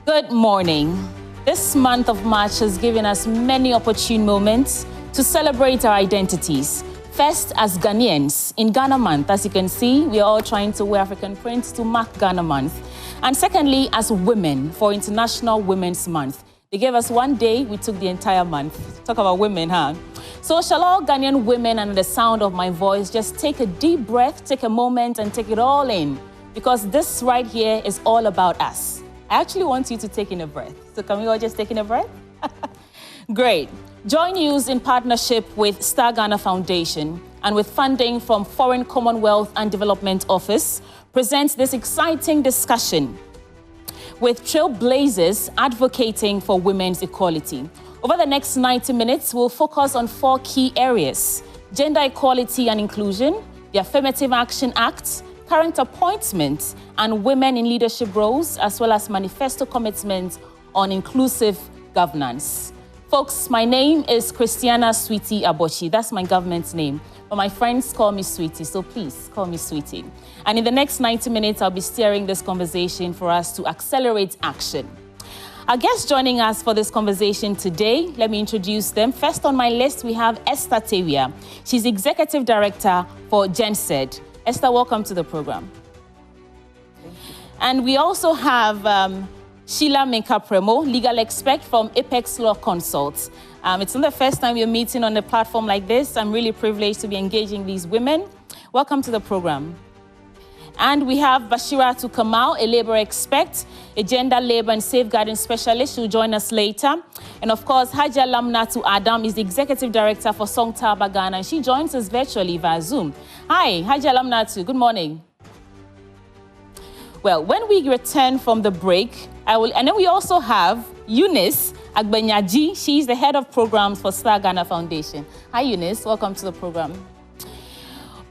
Good morning. This month of March has given us many opportune moments to celebrate our identities. First, as Ghanaians, in Ghana Month, as you can see, we are all trying to wear African prints to mark Ghana Month. And secondly, as women, for International Women's Month. They gave us one day, we took the entire month. Talk about women, huh? So shall all Ghanaian women, under the sound of my voice, just take a deep breath, take a moment, and take it all in. Because this right here is all about us. I actually want you to take in a breath. So can we all just take in a breath? Great. Joy News, in partnership with Star Ghana Foundation and with funding from Foreign Commonwealth and Development Office, presents this exciting discussion with trailblazers advocating for women's equality. Over the next 90 minutes, we'll focus on 4 key areas: gender equality and inclusion, the Affirmative Action Act, current appointments, and women in leadership roles, as well as manifesto commitments on inclusive governance. Folks, my name is Christiana Sweetie Abochi. That's my government's name. But my friends call me Sweetie, so please call me Sweetie. And in the next 90 minutes, I'll be steering this conversation for us to accelerate action. Our guests joining us for this conversation today, let me introduce them. First on my list, we have Esther Tewia. She's Executive Director for GenSed. Esther, welcome to the program. And we also have Sheila Menka-Premo, legal expert from Apex Law Consults. It's not the first time we're meeting on a platform like this. I'm really privileged to be engaging these women. Welcome to the program. And we have Bashira Tukamau, a labor expert, a gender, labor, and safeguarding specialist. She'll join us later. And of course, Haja Lamnatu Adam is the Executive Director for Song Taba Ghana, and she joins us virtually via Zoom. Hi, Haja Lamnatu, good morning. Well, when we return from the break, and then we also have Eunice Agbenyaji. She's the Head of Programs for Star Ghana Foundation. Hi, Eunice, welcome to the program.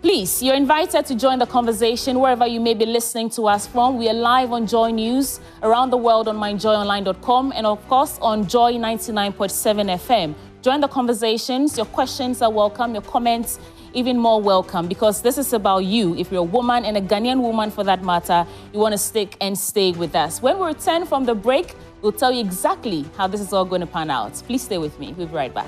Please, you're invited to join the conversation wherever you may be listening to us from. We are live on Joy News around the world on myjoyonline.com and, of course, on Joy 99.7 FM. Join the conversations. Your questions are welcome. Your comments even more welcome, because this is about you. If you're a woman, and a Ghanaian woman for that matter, you want to stick and stay with us. When we return from the break, we'll tell you exactly how this is all going to pan out. Please stay with me. We'll be right back.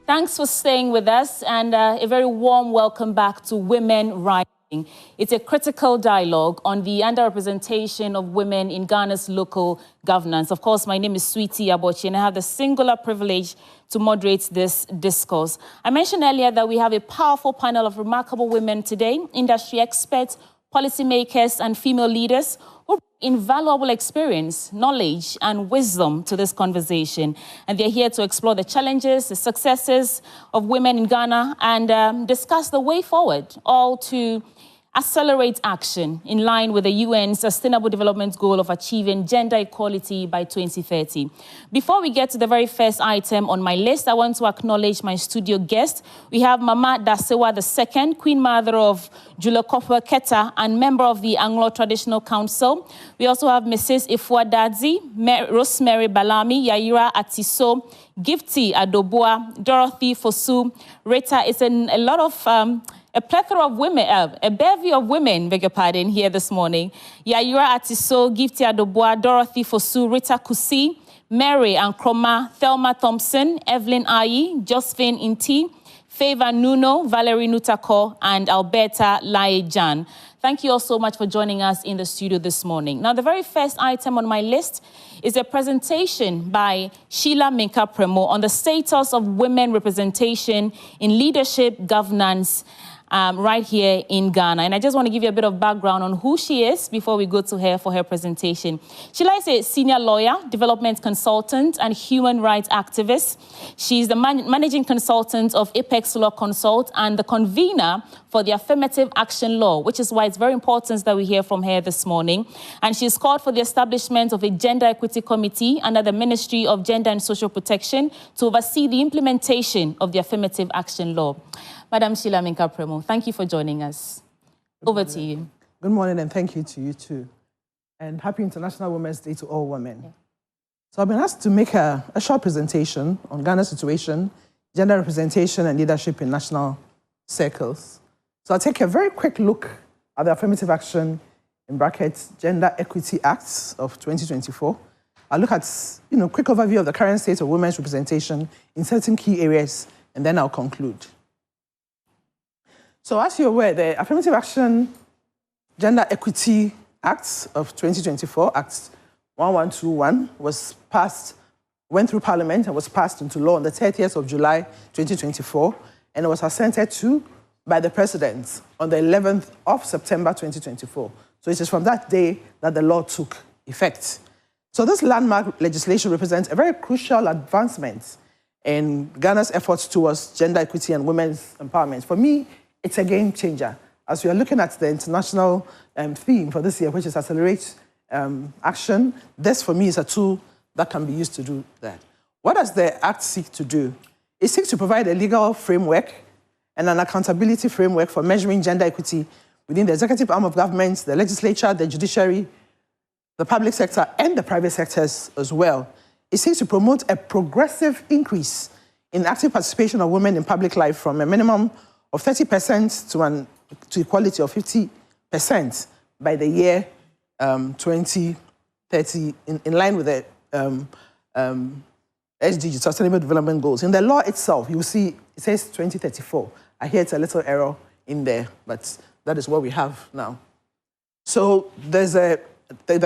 Thanks for staying with us, and a very warm welcome back to Women Rising. It's a critical dialogue on the underrepresentation of women in Ghana's local governance. Of course, my name is Sweetie Abochi, and I have the singular privilege to moderate this discourse. I mentioned earlier that we have a powerful panel of remarkable women today, industry experts, policymakers, and female leaders who bring invaluable experience, knowledge, and wisdom to this conversation. And they're here to explore the challenges, the successes of women in Ghana, and discuss the way forward, all to accelerate action in line with the UN's Sustainable Development Goal of achieving gender equality by 2030. Before we get to the very first item on my list, I want to acknowledge my studio guest. We have Mama Dasewa II, Queen Mother of Julekopwa Keta and member of the Anglo Traditional Council. We also have Mrs. Ifua Dadzi, Rosemary Balami, Yaira Atiso, Gifty Adobua, Dorothy Fosu, Rita. It's a plethora of women, a bevy of women, beg your pardon, here this morning. Yaira Atiso, Gifty Adobua, Dorothy Fosu, Rita Kusi, Mary Ankroma, Thelma Thompson, Evelyn Ayi, Josephine Inti, Favor Nuno, Valerie Nutako, and Alberta Laejan. Thank you all so much for joining us in the studio this morning. Now, the very first item on my list is a presentation by Sheila Menka-Premo on the status of women representation in leadership, governance, right here in Ghana. And I just want to give you a bit of background on who she is before we go to her for her presentation. Sheila is a senior lawyer, development consultant, and human rights activist. She's the managing consultant of Apex Law Consult and the convener for the Affirmative Action Law, which is why it's very important that we hear from her this morning. And she's called for the establishment of a Gender Equity Committee under the Ministry of Gender and Social Protection to oversee the implementation of the Affirmative Action Law. Madam Sheila Menka-Premo, thank you for joining us. Over to you. Good morning, and thank you to you too. And happy International Women's Day to all women. Yeah. So I've been asked to make a short presentation on Ghana's situation, gender representation and leadership in national circles. So I'll take a very quick look at the affirmative action in brackets, Gender Equity Acts of 2024. I'll look at, quick overview of the current state of women's representation in certain key areas, and then I'll conclude. So as you're aware, the Affirmative Action Gender Equity Acts of 2024, Act 1121, went through Parliament and was passed into law on the 30th of July 2024, and it was assented to by the President on the 11th of September 2024. So it is from that day that the law took effect. So this landmark legislation represents a very crucial advancement in Ghana's efforts towards gender equity and women's empowerment. For me, it's a game changer. As we are looking at the international theme for this year, which is Accelerate Action, this for me is a tool that can be used to do that. What does the Act seek to do? It seeks to provide a legal framework and an accountability framework for measuring gender equity within the executive arm of government, the legislature, the judiciary, the public sector, and the private sectors as well. It seeks to promote a progressive increase in active participation of women in public life from a minimum of 30% to equality of 50% by the year 2030, in line with the SDG, Sustainable Development Goals. In the law itself, you will see it says 2034. I hear it's a little error in there, but that is what we have now. So there's the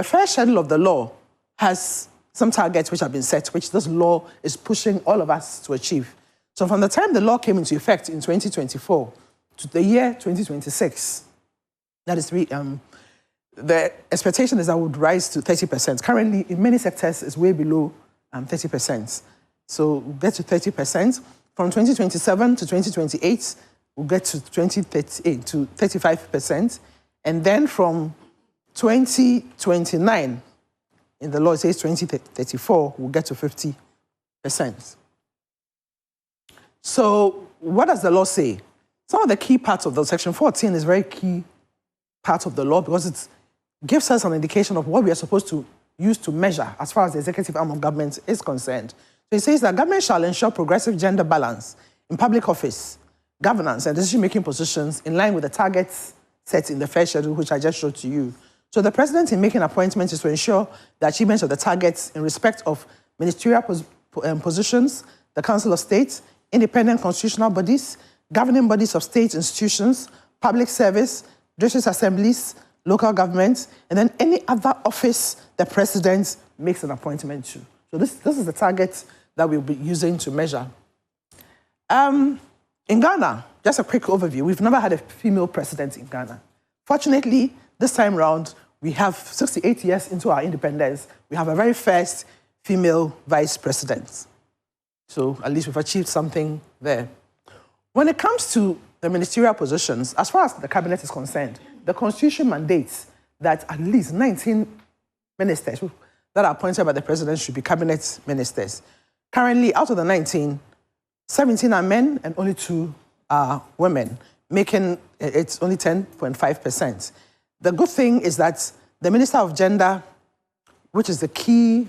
first schedule of the law has some targets which have been set, which this law is pushing all of us to achieve. So from the time the law came into effect in 2024 to the year 2026, that is the expectation is that it would rise to 30%. Currently, in many sectors, it's way below 30%. So we'll get to 30%. From 2027 to 2028, we'll get to 2038 to 35%. And then from 2029, in the law it says 2034, we'll get to 50%. So what does the law say? Some of the key parts of the Section 14 is a very key part of the law because it gives us an indication of what we are supposed to use to measure as far as the executive arm of government is concerned. So it says that government shall ensure progressive gender balance in public office, governance, and decision-making positions in line with the targets set in the first schedule, which I just showed to you. So the President, in making appointments, is to ensure the achievement of the targets in respect of ministerial positions, the Council of State, independent constitutional bodies, governing bodies of state institutions, public service, district assemblies, local government, and then any other office the President makes an appointment to. So this is the target that we'll be using to measure. In Ghana, just a quick overview, we've never had a female president in Ghana. Fortunately, this time round, we have 68 years into our independence, we have a very first female vice president. So at least we've achieved something there. When it comes to the ministerial positions, as far as the cabinet is concerned, the constitution mandates that at least 19 ministers that are appointed by the president should be cabinet ministers. Currently, out of the 19, 17 are men and only 2 are women, making it's only 10.5%. The good thing is that the Minister of Gender, which is the key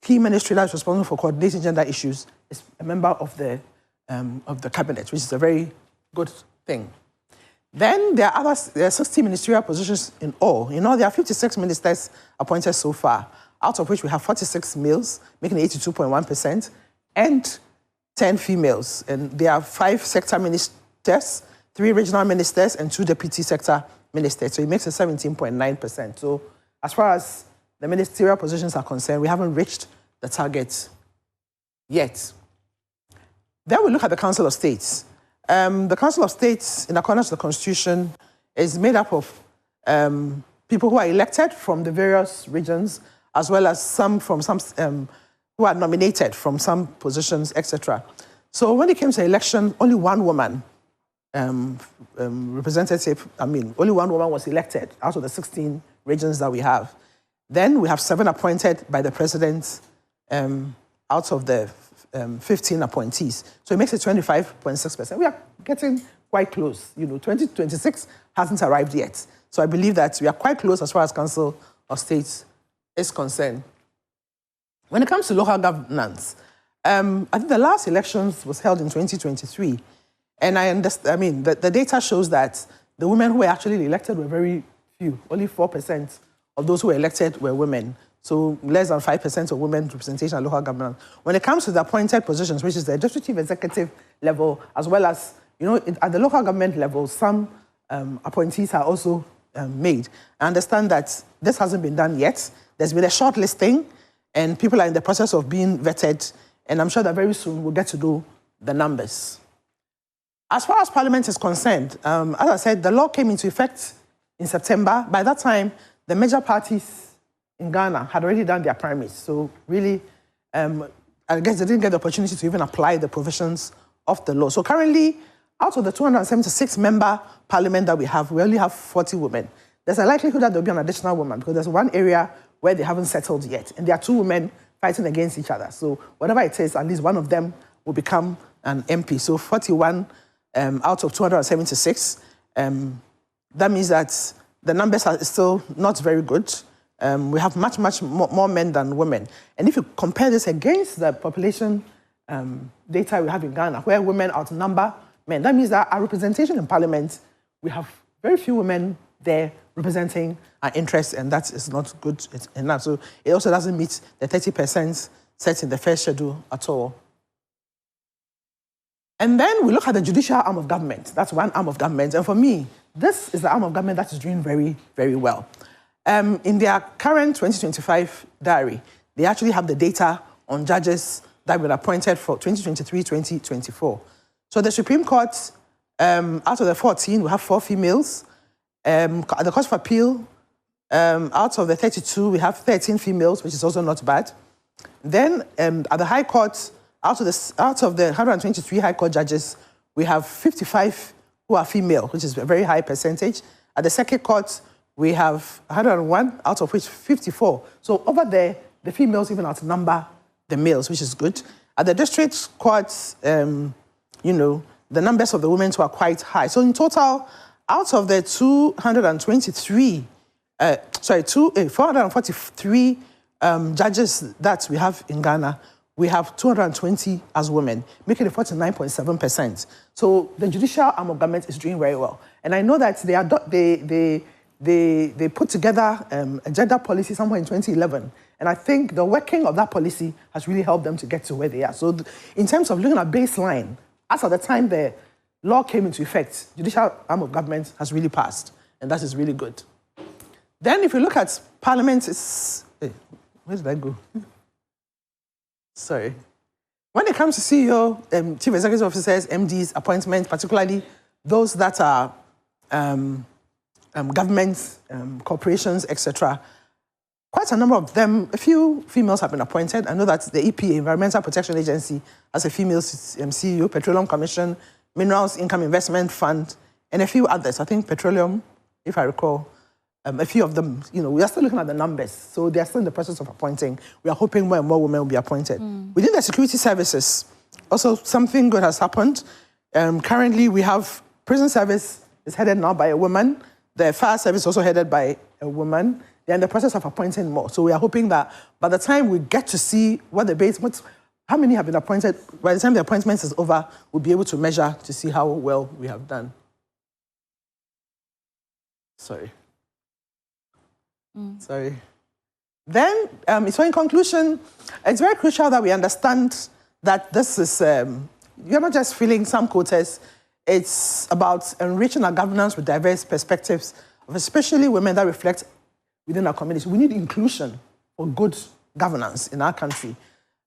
key ministry that's responsible for coordinating gender issues, is a member of the cabinet, which is a very good thing. Then there are 60 ministerial positions in all. There are 56 ministers appointed so far, out of which we have 46 males, making 82.1%, and 10 females. And there are 5 sector ministers, 3 regional ministers, and 2 deputy sector ministers. So it makes it 17.9%. So as far as the ministerial positions are concerned, we haven't reached the target yet. Then we look at the Council of States. The Council of States, in accordance with the Constitution, is made up of people who are elected from the various regions, as well as some who are nominated from some positions, etc. So when it came to election, only one woman only one woman was elected out of the 16 regions that we have. Then we have 7 appointed by the president out of the 15 appointees. So it makes it 25.6%. We are getting quite close. 2026 hasn't arrived yet. So I believe that we are quite close as far as Council of States is concerned. When it comes to local governance, I think the last elections was held in 2023. And I understand, the data shows that the women who were actually elected were very few. Only 4% of those who were elected were women. So less than 5% of women representation at local government. When it comes to the appointed positions, which is the district chief executive level, as well as, at the local government level, some appointees are also made. I understand that this hasn't been done yet. There's been a short listing, and people are in the process of being vetted, and I'm sure that very soon we'll get to know the numbers. As far as Parliament is concerned, as I said, the law came into effect in September. By that time, the major parties in Ghana had already done their primaries. So really, I guess they didn't get the opportunity to even apply the provisions of the law. So currently, out of the 276-member parliament that we only have 40 women. There's a likelihood that there'll be an additional woman because there's one area where they haven't settled yet. And there are 2 women fighting against each other. So whatever it is, at least one of them will become an MP. So 41 out of 276. That means that the numbers are still not very good. We have much more men than women. And if you compare this against the population data we have in Ghana, where women outnumber men, that means that our representation in Parliament, we have very few women there representing our interests, and that is not good enough. So it also doesn't meet the 30% set in the first schedule at all. And then we look at the judicial arm of government. That's one arm of government. And for me, this is the arm of government that is doing very, very well. In their current 2025 diary, they actually have the data on judges that were appointed for 2023-2024. So the Supreme Court, out of the 14, we have 4 females. At the Court of Appeal, out of the 32, we have 13 females, which is also not bad. Then at the High Court, out of the 123 High Court judges, we have 55 who are female, which is a very high percentage. At the Circuit Court, we have 101, out of which 54. So over there, the females even outnumber the males, which is good. At the District Courts, the numbers of the women are quite high. So in total, out of the 443 judges that we have in Ghana, we have 220 as women, making it 49.7%. So the judicial arm of government is doing very well. And I know that they put together a gender policy somewhere in 2011. And I think the working of that policy has really helped them to get to where they are. So in terms of looking at baseline, as at the time the law came into effect, judicial arm of government has really passed. And that is really good. Then if you look at Parliament, where did I go? Sorry. When it comes to CEO, Chief Executive Officers, MDs, appointments, particularly those that are governments, corporations, etc., quite a number of them, a few females have been appointed. I know that the EPA, Environmental Protection Agency, has a female CEO, Petroleum Commission, Minerals Income Investment Fund, and a few others. I think Petroleum, if I recall, a few of them, we are still looking at the numbers. So they are still in the process of appointing. We are hoping more and more women will be appointed. Within the security services, also something good has happened. Currently, we have prison service is headed now by a woman. The fire service is also headed by a woman. They're in the process of appointing more. So we are hoping that by the time we get to see how many have been appointed, by the time the appointment is over, we'll be able to measure to see how well we have done. Sorry. Then, so in conclusion, it's very crucial that we understand that this is, you're not just filling some quotas, it's about enriching our governance with diverse perspectives, of especially women that reflect within our community. We need inclusion for good governance in our country.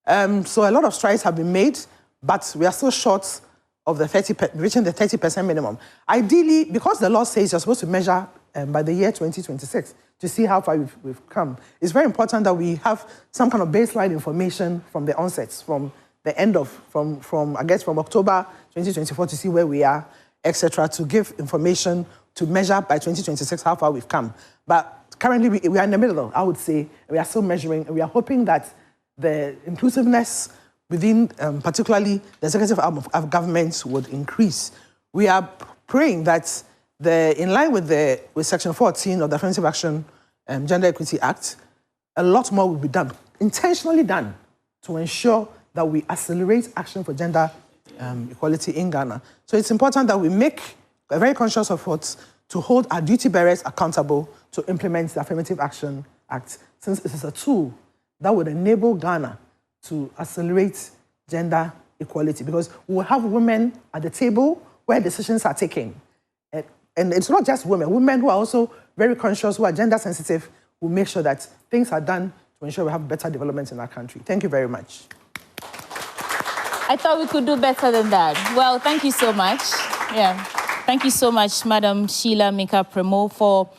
So a lot of strides have been made, but we are still short of reaching the 30% minimum. Ideally, because the law says you're supposed to measure by the year 2026 to see how far we've come, it's very important that we have some kind of baseline information from the onsets, from the end of, from October 2024 to see where we are, etc., to give information to measure by 2026 how far we've come. But currently, we are in the middle, I would say. We are still measuring, and we are hoping that the inclusiveness within, particularly the executive arm of government, would increase. We are praying that in line with Section 14 of the Affirmative Action Gender Equity Act, a lot more will be done, intentionally done, to ensure that we accelerate action for gender equality in Ghana. So it's important that we make a very conscious effort to hold our duty bearers accountable to implement the Affirmative Action Act, since it is a tool that would enable Ghana to accelerate gender equality, because we will have women at the table where decisions are taken. And it's not just women. Women who are also very conscious, who are gender sensitive, will make sure that things are done to ensure we have better development in our country. Thank you very much. I thought we could do better than that. Well, thank you so much. Yeah. Thank you so much, Madam Sheila Mika-Premo, for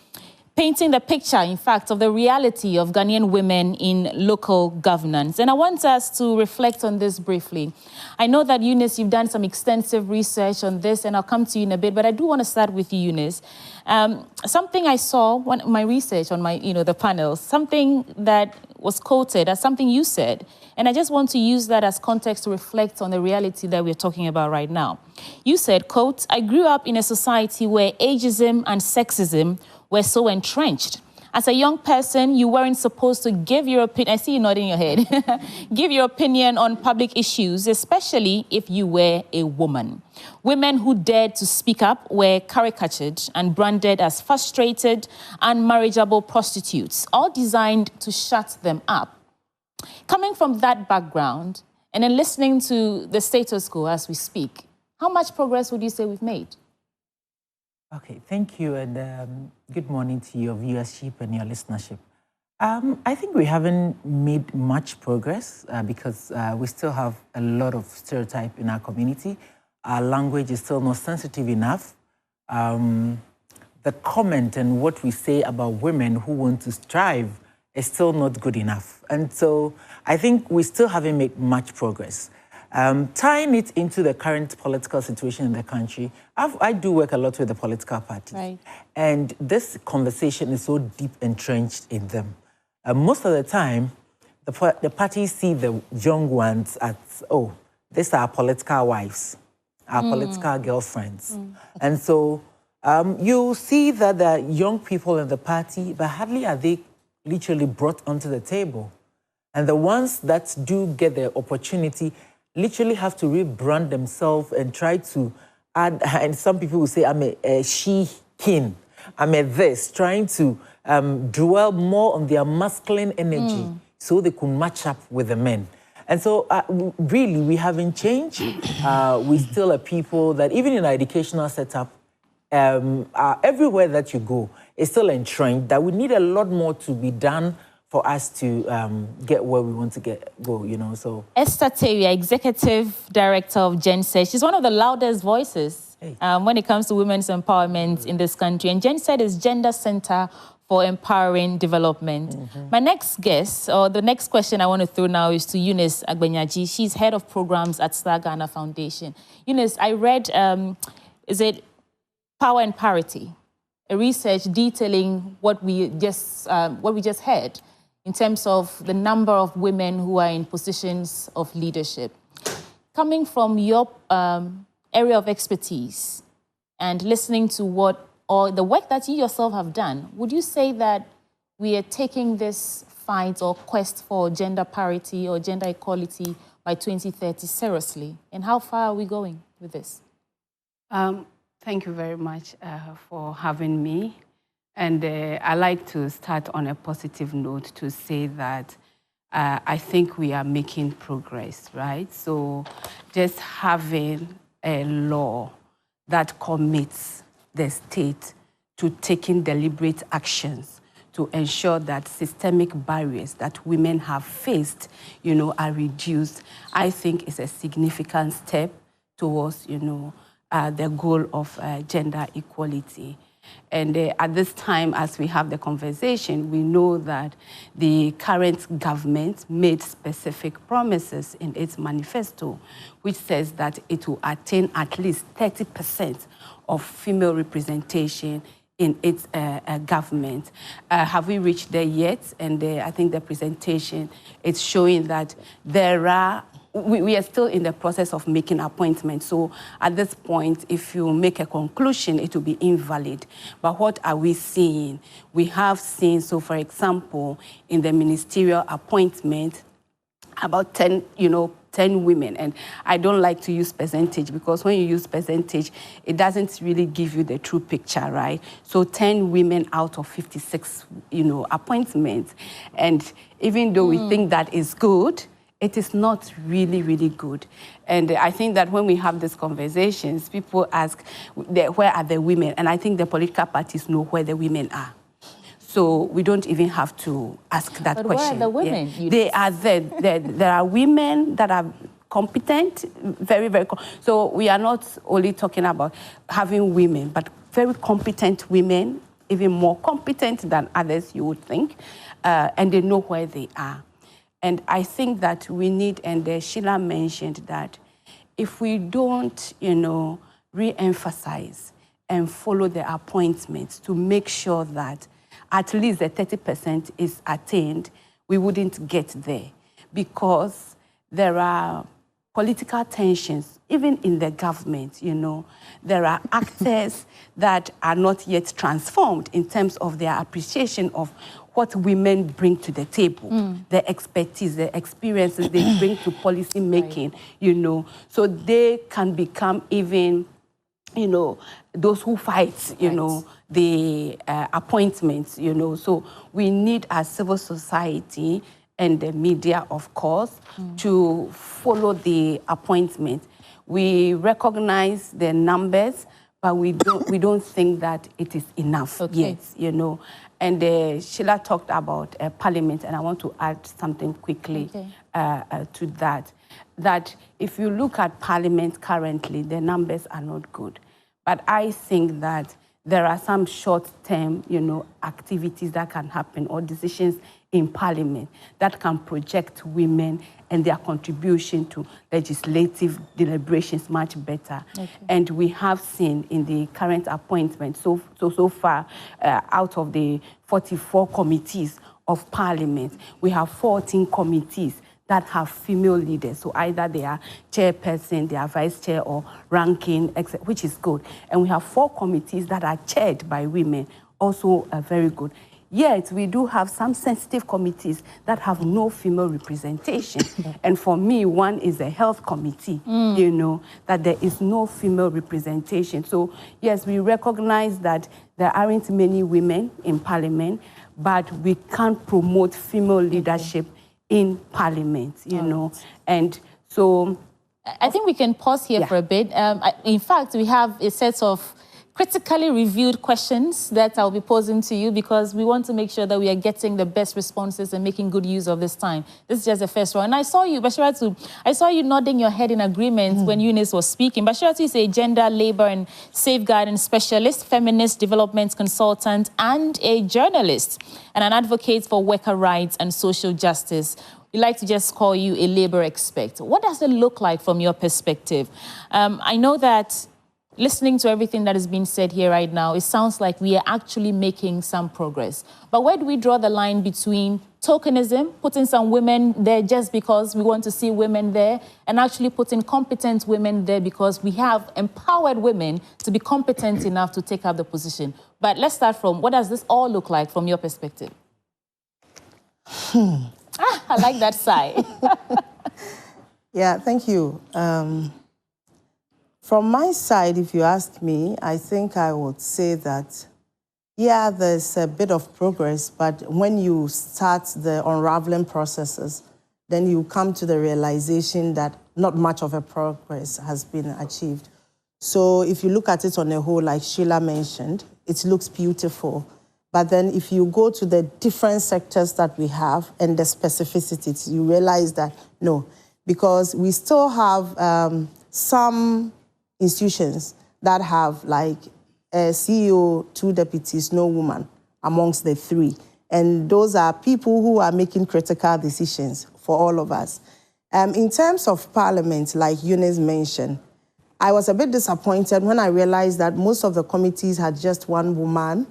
painting the picture, in fact, of the reality of Ghanaian women in local governance. And I want us to reflect on this briefly. I know that, Eunice, you've done some extensive research on this, and I'll come to you in a bit, but I do want to start with you, Eunice. Something I saw when my research on my, the panels, something that was quoted as something you said, and I just want to use that as context to reflect on the reality that we're talking about right now. You said, quote, "I grew up in a society where ageism and sexism were so entrenched. As a young person, you weren't supposed to give your opinion." I see you nodding your head. "Give your opinion on public issues, especially if you were a woman. Women who dared to speak up were caricatured and branded as frustrated, unmarriageable prostitutes, all designed to shut them up." Coming from that background, and then listening to the status quo as we speak, how much progress would you say we've made? Okay, thank you, and good morning to your viewership and your listenership. I think we haven't made much progress because we still have a lot of stereotype in our community. Our language is still not sensitive enough. The comment and what we say about women who want to strive is still not good enough. And so I think we still haven't made much progress. Tying it into the current political situation in the country, I do work a lot with the political parties. Right. And this conversation is so deep entrenched in them. Most of the time, the parties see the young ones as, oh, these are our political wives, our political girlfriends. And so you see that the young people in the party, but hardly are they literally brought onto the table. And the ones that do get the opportunity literally have to rebrand themselves and try to add, and some people will say, I'm a she-kin, I'm a this, trying to dwell more on their masculine energy so they can match up with the men. And so really, we haven't changed. We still are people that even in our educational setup, everywhere that you go, it's still entrenched that we need a lot more to be done for us to get where we want to go, so. Esther Tavia, Executive Director of GenSed. She's one of the loudest voices when it comes to women's empowerment in this country. And GenSed is Gender Center for Empowering Development. My next guest, or the next question I want to throw now is to Eunice Agbenyaji. She's Head of Programs at Star Ghana Foundation. Eunice, I read, is it Power and Parity? A research detailing what we just heard in terms of the number of women who are in positions of leadership. Coming from your area of expertise and listening to the work that you yourself have done, would you say that we are taking this fight or quest for gender parity or gender equality by 2030 seriously? And how far are we going with this? Thank you very much for having me. And I like to start on a positive note to say that I think we are making progress, right? So just having a law that commits the state to taking deliberate actions to ensure that systemic barriers that women have faced, are reduced, I think is a significant step towards, the goal of gender equality. And at this time, as we have the conversation, we know that the current government made specific promises in its manifesto, which says that it will attain at least 30% of female representation in its government. Have we reached there yet? And I think the presentation is showing that we are still in the process of making appointments. So at this point, if you make a conclusion, it will be invalid. But what are we seeing? We have seen, so for example, in the ministerial appointment, about 10, 10 women. And I don't like to use percentage because when you use percentage, it doesn't really give you the true picture, right? So 10 women out of 56, appointments. And even though we think that is good, it is not really, really good. And I think that when we have these conversations, people ask, where are the women? And I think the political parties know where the women are. So we don't even have to ask that question. Where are the women? Yeah. They are there. There are women that are competent, very, very. So we are not only talking about having women, but very competent women, even more competent than others you would think, and they know where they are. And I think that we need, and Sheila mentioned that if we don't, re-emphasize and follow the appointments to make sure that at least the 30% is attained, we wouldn't get there because there are political tensions, even in the government, There are actors that are not yet transformed in terms of their appreciation of what women bring to the table, the expertise, the experiences they bring to policy making, So they can become even, those who fight, the appointments, So we need as civil society and the media, of course, to follow the appointment. We recognize the numbers, but we don't think that it is enough yet, And Sheila talked about Parliament, and I want to add something quickly to that. That if you look at Parliament currently, the numbers are not good. But I think that there are some short-term, activities that can happen or decisions in Parliament that can project women and their contribution to legislative deliberations much better. And we have seen in the current appointment, so far, out of the 44 committees of Parliament, we have 14 committees that have female leaders. So either they are chairperson, they are vice chair or ranking, which is good. And we have 4 committees that are chaired by women, also very good. Yet we do have some sensitive committees that have no female representation. And for me, one is the health committee, that there is no female representation. So yes, we recognize that there aren't many women in Parliament, but we can't promote female leadership in Parliament, And so I think we can pause here for a bit. In fact, we have a set of critically reviewed questions that I'll be posing to you because we want to make sure that we are getting the best responses and making good use of this time. This is just the first one. And I saw you, Bashiratu, nodding your head in agreement when Eunice was speaking. Bashiratu is a gender, labor and safeguarding specialist, feminist development consultant, and a journalist, and an advocate for worker rights and social justice. We like to just call you a labor expert. What does it look like from your perspective? I know that listening to everything that is being said here right now, it sounds like we are actually making some progress. But where do we draw the line between tokenism, putting some women there just because we want to see women there, and actually putting competent women there because we have empowered women to be competent enough to take up the position? But let's start from, what does this all look like from your perspective? I like that sigh. Yeah, thank you. From my side, if you ask me, I think I would say that, yeah, there's a bit of progress, but when you start the unraveling processes, then you come to the realization that not much of a progress has been achieved. So if you look at it on a whole, like Sheila mentioned, it looks beautiful. But then if you go to the different sectors that we have and the specificities, you realize that no, because we still have some institutions that have like a CEO, 2 deputies, no woman amongst the 3. And those are people who are making critical decisions for all of us. In terms of Parliament, like Eunice mentioned, I was a bit disappointed when I realized that most of the committees had just 1 woman,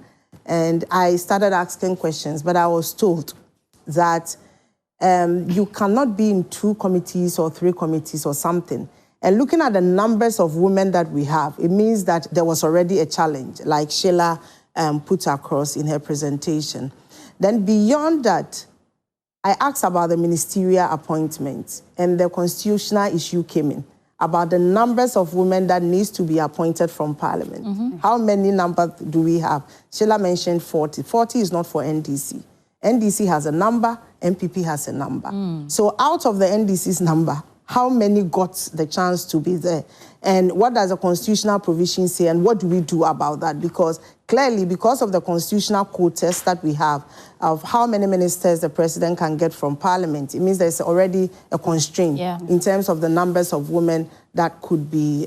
and I started asking questions, but I was told that you cannot be in 2 committees or 3 committees or something. And looking at the numbers of women that we have, it means that there was already a challenge, like Sheila put across in her presentation. Then beyond that, I asked about the ministerial appointment, and the constitutional issue came in about the numbers of women that needs to be appointed from Parliament. How many numbers do we have? Sheila mentioned 40. 40 is not for NDC. NDC has a number, NPP has a number. So out of the NDC's number, how many got the chance to be there? And what does the constitutional provision say, and what do we do about that? Because clearly, because of the constitutional quotas that we have of how many ministers the president can get from Parliament, it means there's already a constraint in terms of the numbers of women that could be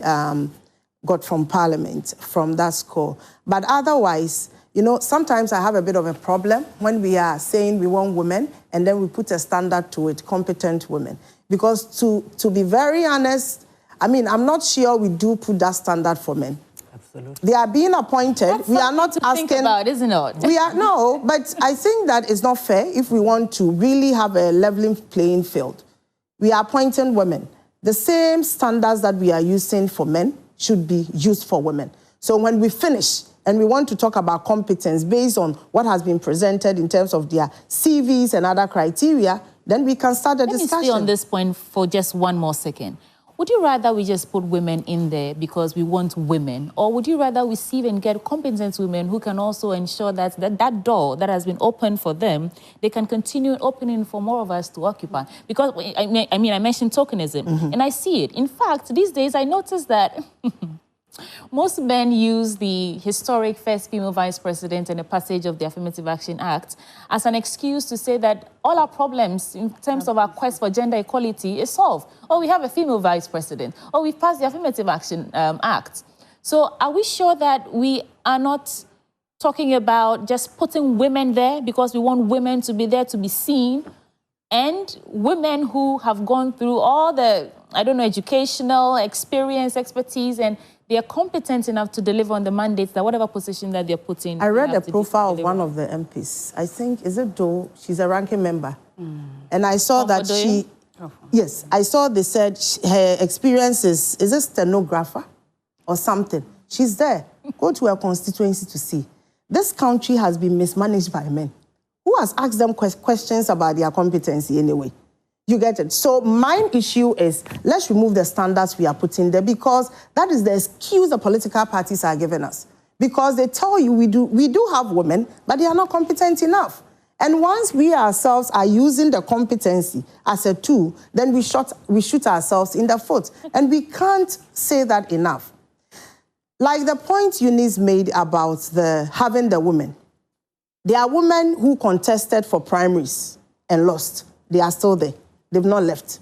got from Parliament from that score. But otherwise, you know, sometimes I have a bit of a problem when we are saying we want women and then we put a standard to it, competent women. Because to be very honest, I mean, I'm not sure we do put that standard for men. Absolutely. They are being appointed. That's we are not asking. Think about, isn't it? We are no, but I think that it's not fair if we want to really have a leveling playing field. We are appointing women. The same standards that we are using for men should be used for women. So when we finish and we want to talk about competence based on what has been presented in terms of their CVs and other criteria, then we can start the discussion. Let me stay on this point for just one more second. Would you rather we just put women in there because we want women, or would you rather receive and get competent women who can also ensure that that door that has been opened for them, they can continue opening for more of us to occupy? Because, I mean, I mentioned tokenism, and I see it. In fact, these days I noticed that most men use the historic first female vice president and the passage of the Affirmative Action Act as an excuse to say that all our problems in terms of our quest for gender equality is solved. Oh, we have a female vice president. Oh, we've passed the Affirmative Action Act. So are we sure that we are not talking about just putting women there because we want women to be there to be seen, and women who have gone through all the, I don't know, educational experience, expertise, and they are competent enough to deliver on the mandates that whatever position that they're put in. I read a profile of one of the MPs. I think, is it Doe? She's a ranking member. And I saw that she, yes, I saw they said her experience is it stenographer or something? She's there. Go to her constituency to see. This country has been mismanaged by men. Who has asked them questions about their competency anyway? You get it? So my issue is, let's remove the standards we are putting there, because that is the excuse the political parties are giving us. Because they tell you we do have women, but they are not competent enough. And once we ourselves are using the competency as a tool, then we shoot ourselves in the foot. And we can't say that enough. Like the point Eunice made about having the women. There are women who contested for primaries and lost. They are still there. They've not left.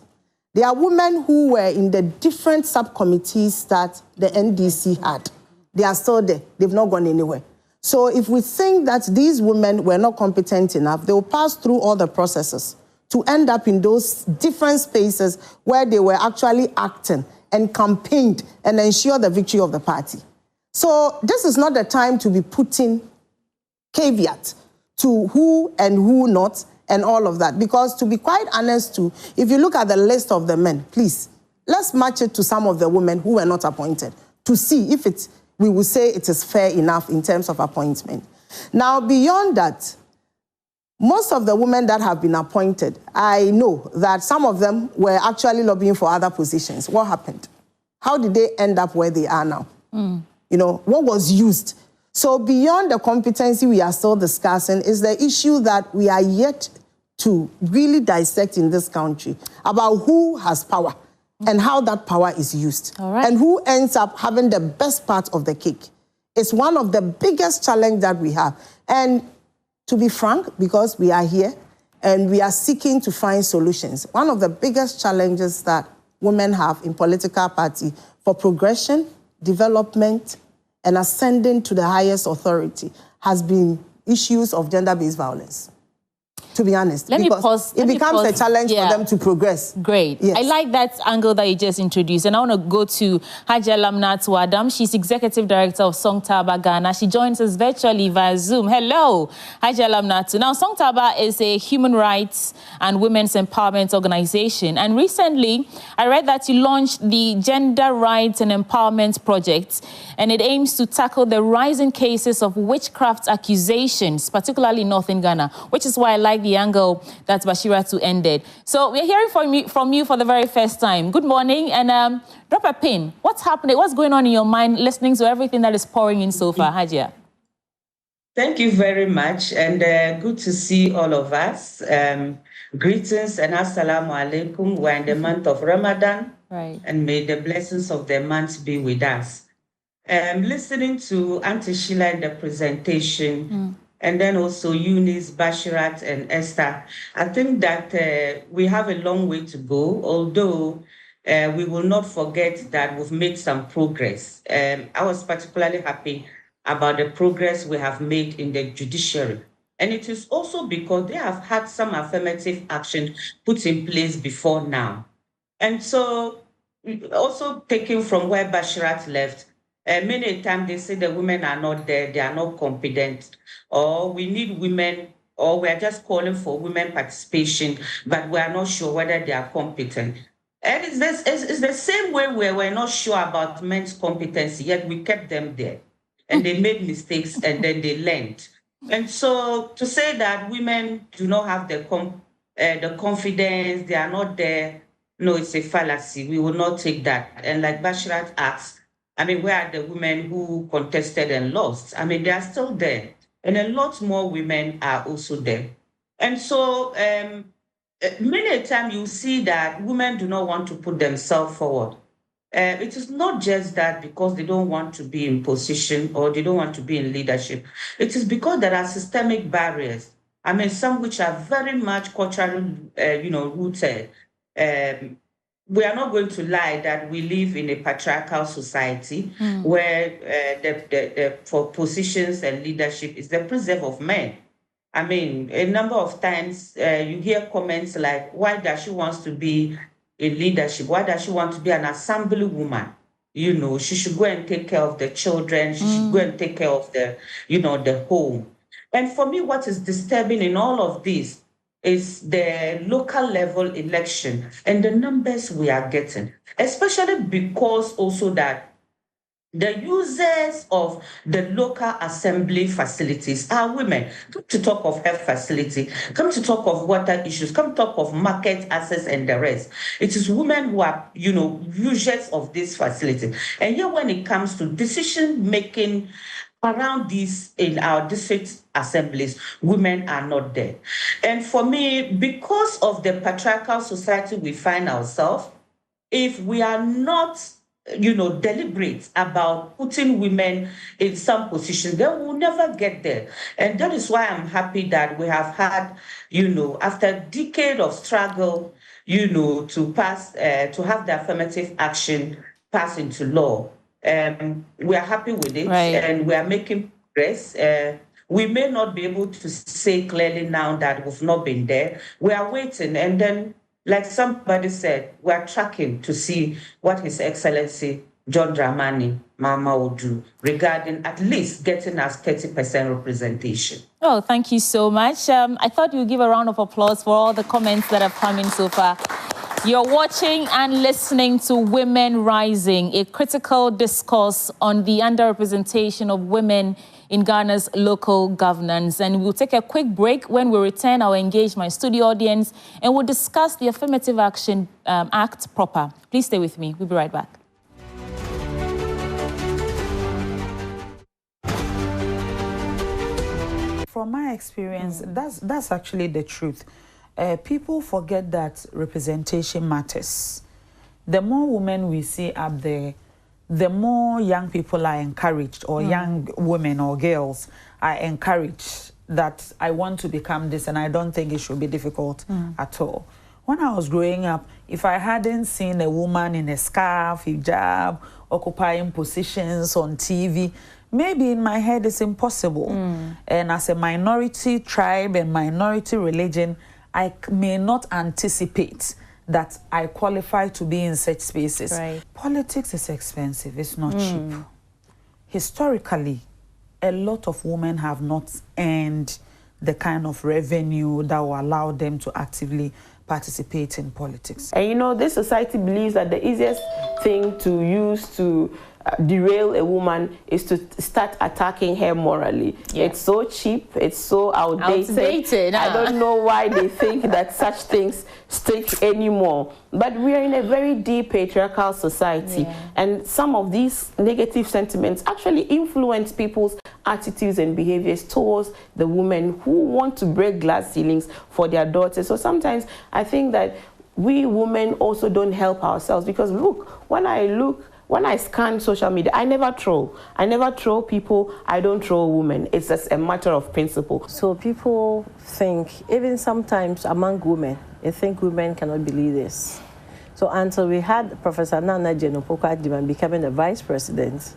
There are women who were in the different subcommittees that the NDC had. They are still there. They've not gone anywhere. So if we think that these women were not competent enough, they will pass through all the processes to end up in those different spaces where they were actually acting and campaigned and ensure the victory of the party. So this is not the time to be putting caveat to who and who not and all of that. Because to be quite honest too, if you look at the list of the men, please, let's match it to some of the women who were not appointed to see if we will say it is fair enough in terms of appointment. Now, beyond that, most of the women that have been appointed, I know that some of them were actually lobbying for other positions. What happened? How did they end up where they are now? You know, what was used? So beyond the competency we are still discussing is the issue that we are yet to really dissect in this country about who has power and how that power is used, and who ends up having the best part of the cake. It's one of the biggest challenges that we have. And to be frank, because we are here and we are seeking to find solutions, one of the biggest challenges that women have in political party for progression, development, and ascending to the highest authority has been issues of gender-based violence. To be honest, Let me pause. It becomes a challenge for them to progress. Great. Yes. I like that angle that you just introduced. And I want to go to Hajia Lamnatu Adam. She's Executive Director of Songtaba Ghana. She joins us virtually via Zoom. Hello, Hajia Lamnatu. Now, Songtaba is a human rights and women's empowerment organization. And recently, I read that you launched the Gender Rights and Empowerment Project, and it aims to tackle the rising cases of witchcraft accusations, particularly in northern Ghana, which is why I like the the angle that Bashiratu ended. So we're hearing from you for the very first time. Good morning, and drop a pin. What's happening? What's going on in your mind listening to everything that is pouring in so far, Hajia? Thank you very much, and good to see all of us. Greetings and assalamu alaikum. We're in the month of Ramadan, right? And may the blessings of the month be with us. Listening to Auntie Sheila in the presentation, and then also Eunice, Bashirat, and Esther, I think that we have a long way to go, although we will not forget that we've made some progress. I was particularly happy about the progress we have made in the judiciary. And it is also because they have had some affirmative action put in place before now. And so, also taking from where Bashirat left, many times they say the women are not there, they are not competent, or we need women, or we are just calling for women participation, but we are not sure whether they are competent. And it's the same way we were not sure about men's competency, yet we kept them there. And they made mistakes and then they learned. And so to say that women do not have the confidence, they are not there, no, it's a fallacy. We will not take that. And like Bashirat asked, I mean, where are the women who contested and lost? I mean, they are still there. And a lot more women are also there. And so many times you see that women do not want to put themselves forward. It is not just that because they don't want to be in position or they don't want to be in leadership. It is because there are systemic barriers. I mean, some which are very much culturally, rooted. We are not going to lie that we live in a patriarchal society where for positions and leadership is the preserve of men. I mean, a number of times you hear comments like, why does she want to be in leadership? Why does she want to be an assembly woman? You know, she should go and take care of the children. She should go and take care of the, the home. And for me, what is disturbing in all of this is the local level election and the numbers we are getting, especially because also that the users of the local assembly facilities are women. Come to talk of health facility, come to talk of water issues, come to talk of market access and the rest. It is women who are, users of this facility. And yet when it comes to decision making around this in our district assemblies, women are not there. And for me, because of the patriarchal society we find ourselves, if we are not deliberate about putting women in some position, then we'll never get there. And that is why I'm happy that we have had, after a decade of struggle, to pass, to have the affirmative action pass into law. We are happy with it, right, and we are making progress. We may not be able to say clearly now that we've not been there. We are waiting, and then, like somebody said, we are tracking to see what His Excellency John Dramani Mahama will do regarding at least getting us 30% representation. Oh, thank you so much. I thought you'd give a round of applause for all the comments that have come in so far. You're watching and listening to Women Rising, a critical discourse on the underrepresentation of women in Ghana's local governance. And we'll take a quick break. When we return, I'll engage my studio audience and we'll discuss the Affirmative Action Act proper. Please stay with me. We'll be right back. From my experience, that's actually the truth. People forget that representation matters. The more women we see up there, the more young people are encouraged, or young women or girls are encouraged that I want to become this, and I don't think it should be difficult at all. When I was growing up, if I hadn't seen a woman in a scarf, hijab, occupying positions on TV, maybe in my head it's impossible. And as a minority tribe and minority religion, I may not anticipate that I qualify to be in such spaces. Right. Politics is expensive, it's not cheap. Historically, a lot of women have not earned the kind of revenue that will allow them to actively participate in politics. And this society believes that the easiest thing to use to derail a woman is to start attacking her morally. Yeah. It's so cheap, it's so outdated. I don't know why they think that such things stick anymore. But we are in a very deep patriarchal society, and some of these negative sentiments actually influence people's attitudes and behaviors towards the women who want to break glass ceilings for their daughters. So sometimes I think that we women also don't help ourselves, because look, when I scan social media, I never troll. I never troll people. I don't troll women. It's just a matter of principle. So people think, even sometimes among women, they think women cannot believe this. So until we had Professor Nana Jenopoka becoming the vice president,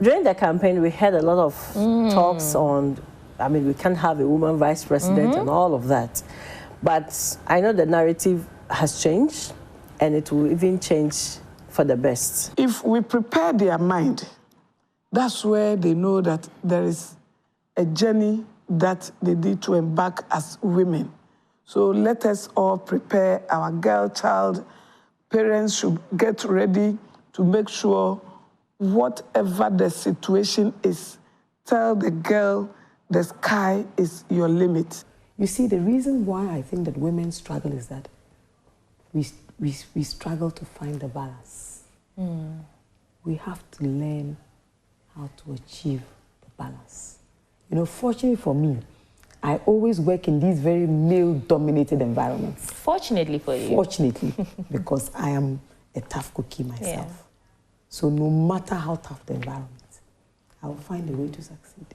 during the campaign, we had a lot of talks on, I mean, we can't have a woman vice president and all of that. But I know the narrative has changed, and it will even change for the best. If we prepare their mind, that's where they know that there is a journey that they need to embark as women. So let us all prepare our girl child. Parents should get ready to make sure whatever the situation is, tell the girl the sky is your limit. You see, the reason why I think that women struggle is that we struggle to find the balance. We have to learn how to achieve the balance. You know, fortunately for me, I always work in these very male-dominated environments. Fortunately for you. Fortunately, because I am a tough cookie myself. So no matter how tough the environment, I will find a way to succeed.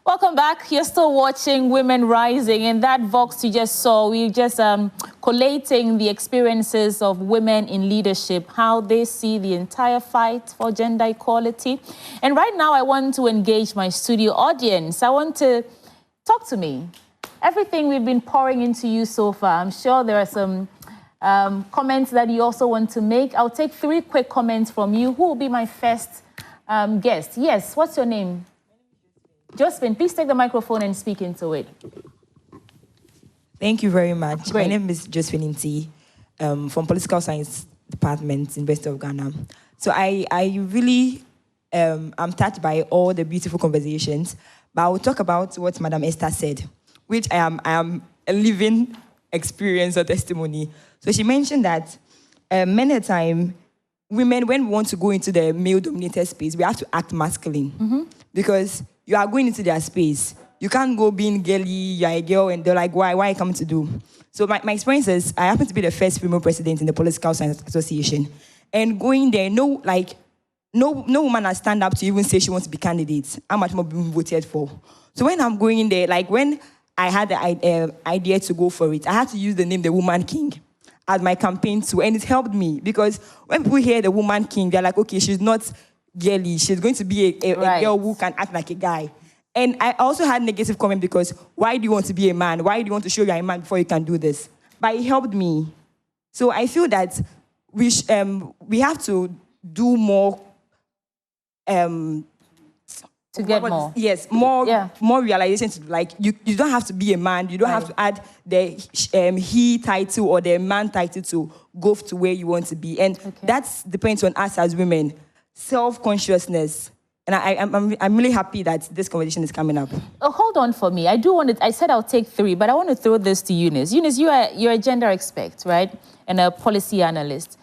Welcome back. You're still watching Women Rising. In that Vox you just saw, we just collating the experiences of women in leadership, how they see the entire fight for gender equality. And right now, I want to engage my studio audience. I want to talk to me. Everything we've been pouring into you so far, I'm sure there are some comments that you also want to make. I'll take 3 quick comments from you. Who will be my first guest? Yes, what's your name? Josephine, please take the microphone and speak into it. Thank you very much. Great. My name is Josephine Nti, from Political Science Department, University of Ghana. So I really am touched by all the beautiful conversations, but I will talk about what Madam Esther said, which I am a living experience or testimony. So she mentioned that many a time, women, when we want to go into the male-dominated space, we have to act masculine because you are going into their space. You can't go being girly, you're a girl, and they're like, why are you coming to do? So my experience is, I happen to be the first female president in the Political Science Association. And going there, no woman has stand up to even say she wants to be candidate. How much more being voted for? So when I'm going in there, like when I had the idea to go for it, I had to use the name The Woman King as my campaign too. And it helped me because when people hear The Woman King, they're like, okay, she's not girly. She's going to be a girl who can act like a guy. And I also had negative comment because why do you want to be a man? Why do you want to show you're a man before you can do this? But it helped me. So I feel that we have to do more. To get more. Yes, more realization. To, like, you don't have to be a man. You don't have to add the he title or the man title to go to where you want to be. And that depends on us as women. Self-consciousness. And I'm really happy that this conversation is coming up. Oh, hold on for me. I said I'll take 3, but I want to throw this to Eunice. Eunice, you're a gender expert, right? And a policy analyst.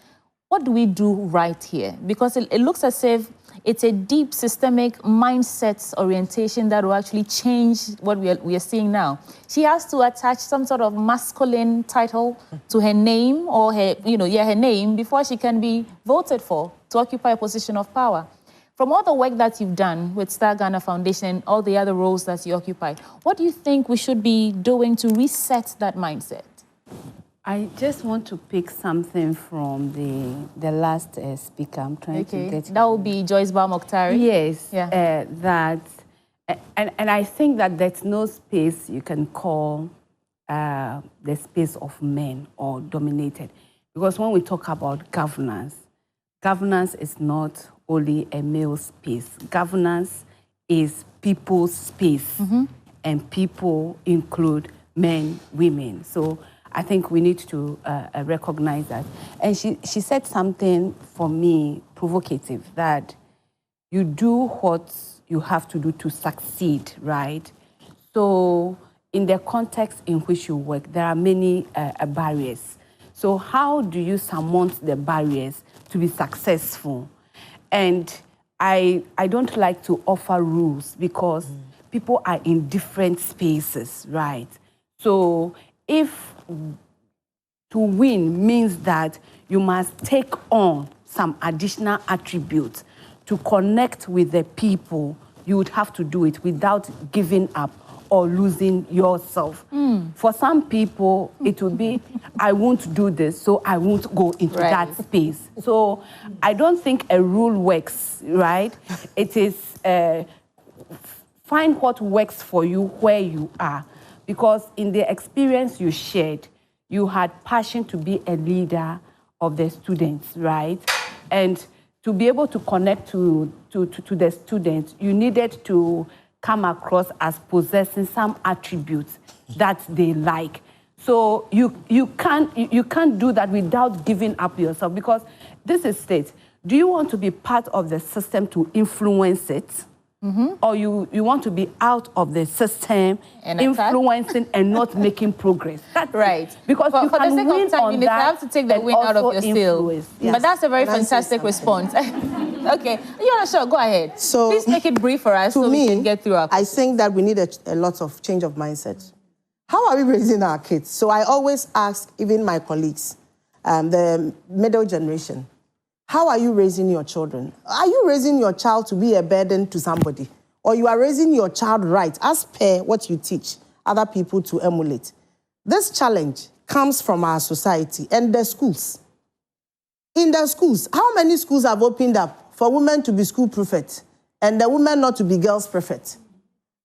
What do we do right here? Because it looks as if it's a deep systemic mindset orientation that will actually change what we are seeing now. She has to attach some sort of masculine title to her name or her name before she can be voted for to occupy a position of power. From all the work that you've done with Star Ghana Foundation and all the other roles that you occupy, what do you think we should be doing to reset that mindset? I just want to pick something from the last speaker. I'm trying to get... That will be Joyce Ba-Mokhtari? Yes. Yeah. And I think that there's no space you can call the space of men or dominated. Because when we talk about governance is not only a male space. Governance is people's space. And people include men, women. So I think we need to recognize that. And she said something for me provocative, that you do what you have to do to succeed, right? So in the context in which you work, there are many barriers. So how do you surmount the barriers to be successful? And I don't like to offer rules because people are in different spaces, right? So if to win means that you must take on some additional attributes to connect with the people, you would have to do it without giving up or losing yourself. For some people, it would be, I won't do this, so I won't go into that space. So I don't think a rule works, right? It is find what works for you where you are. Because in the experience you shared, you had passion to be a leader of the students, right? And to be able to connect to the students, you needed to come across as possessing some attributes that they like. So you can't do that without giving up yourself, because this is state. Do you want to be part of the system to influence it? Or you want to be out of the system, and influencing and not making progress? That's right. Because you for can the sake win of time, on you that have to take the wind out of your sail. Yes. But that's a very fantastic response. Okay, you're not sure. Go ahead. So, please make it brief for us so we can get through our. I think that we need a lot of change of mindset. How are we raising our kids? So I always ask even my colleagues, the middle generation, how are you raising your children? Are you raising your child to be a burden to somebody? Or you are raising your child right, as per what you teach other people to emulate? This challenge comes from our society and the schools. In the schools, how many schools have opened up for women to be school prefects and the women not to be girls prefects?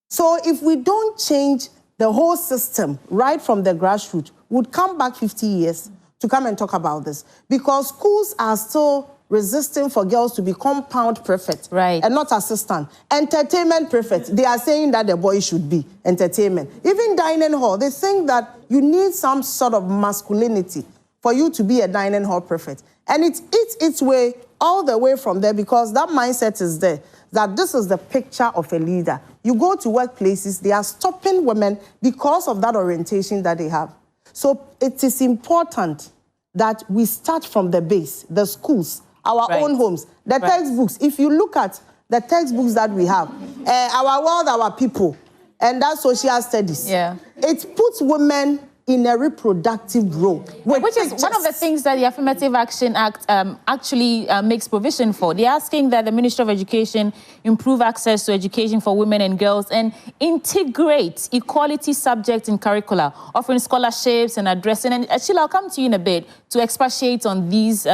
So if we don't change the whole system right from the grassroots, we'd come back 50 years to come and talk about this, because schools are still resisting for girls to be compound prefect and not assistant. Entertainment prefect, they are saying that the boy should be entertainment. Even dining hall, they think that you need some sort of masculinity for you to be a dining hall prefect. And it eats its way all the way from there, because that mindset is there, that this is the picture of a leader. You go to workplaces, they are stopping women because of that orientation that they have. So it is important that we start from the base, the schools, our own homes, the textbooks. If you look at the textbooks that we have, Our World, Our People, and that social studies, it puts women in a reproductive role. Which is one of the things that the Affirmative Action Act actually makes provision for. They're asking that the Ministry of Education improve access to education for women and girls and integrate equality subjects in curricula, offering scholarships and addressing. And Sheila, I'll come to you in a bit to expatiate on these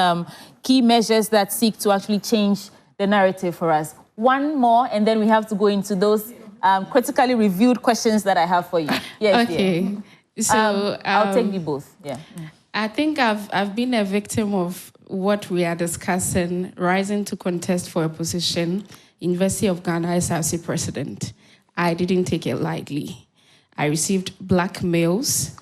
key measures that seek to actually change the narrative for us. One more, and then we have to go into those critically reviewed questions that I have for you. Yes, okay. So I'll take you both. Yeah. I think I've been a victim of what we are discussing, rising to contest for a position, University of Ghana SRC president. I didn't take it lightly. I received blackmails,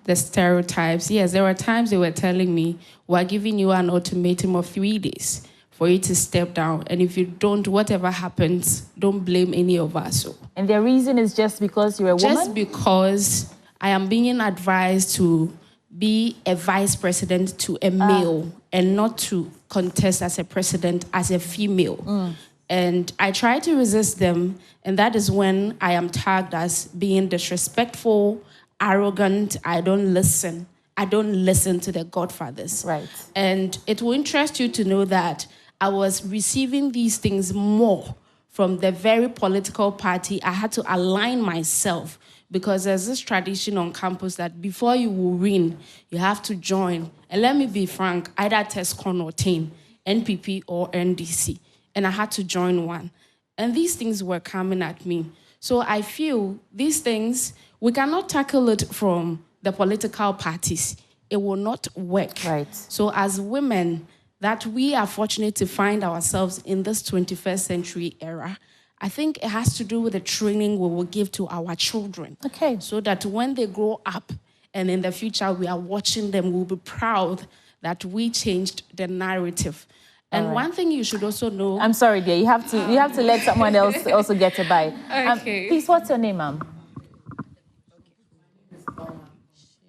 the stereotypes. Yes, there were times they were telling me, we're giving you an ultimatum of 3 days for you to step down. And if you don't, whatever happens, don't blame any of us. And the reason is just because you're a woman? Just because I am being advised to be a vice president to a male and not to contest as a president as a female. And I try to resist them, and that is when I am tagged as being disrespectful, arrogant. I don't listen. I don't listen to the godfathers. Right. And it will interest you to know that I was receiving these things more from the very political party. I had to align myself, because there's this tradition on campus that before you will win, you have to join. And let me be frank, either TESCON or TAIN, NPP or NDC. And I had to join one. And these things were coming at me. So I feel these things, we cannot tackle it from the political parties. It will not work. Right. So as women, that we are fortunate to find ourselves in this 21st century era, I think it has to do with the training we will give to our children. Okay. So that when they grow up And in the future, we are watching them. We'll be proud that we changed the narrative. And one thing you should also know... I'm sorry, dear. You have to let someone else also get a bite. Okay. Please, what's your name, ma'am?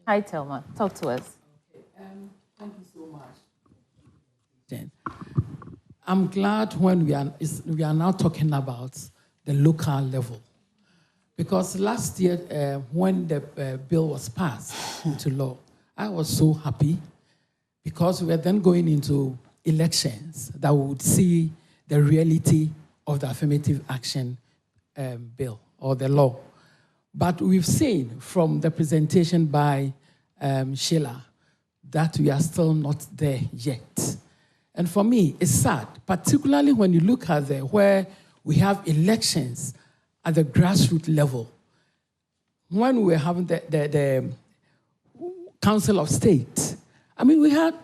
Hi, Thelma. Talk to us. Thank you so much. I'm glad when we are now talking about the local level. Because last year, when the bill was passed into law, I was so happy because we were then going into elections that we would see the reality of the affirmative action bill or the law. But we've seen from the presentation by Sheila that we are still not there yet. And for me, it's sad, particularly when you look at where we have elections at the grassroots level. When we were having the Council of State, I mean, we had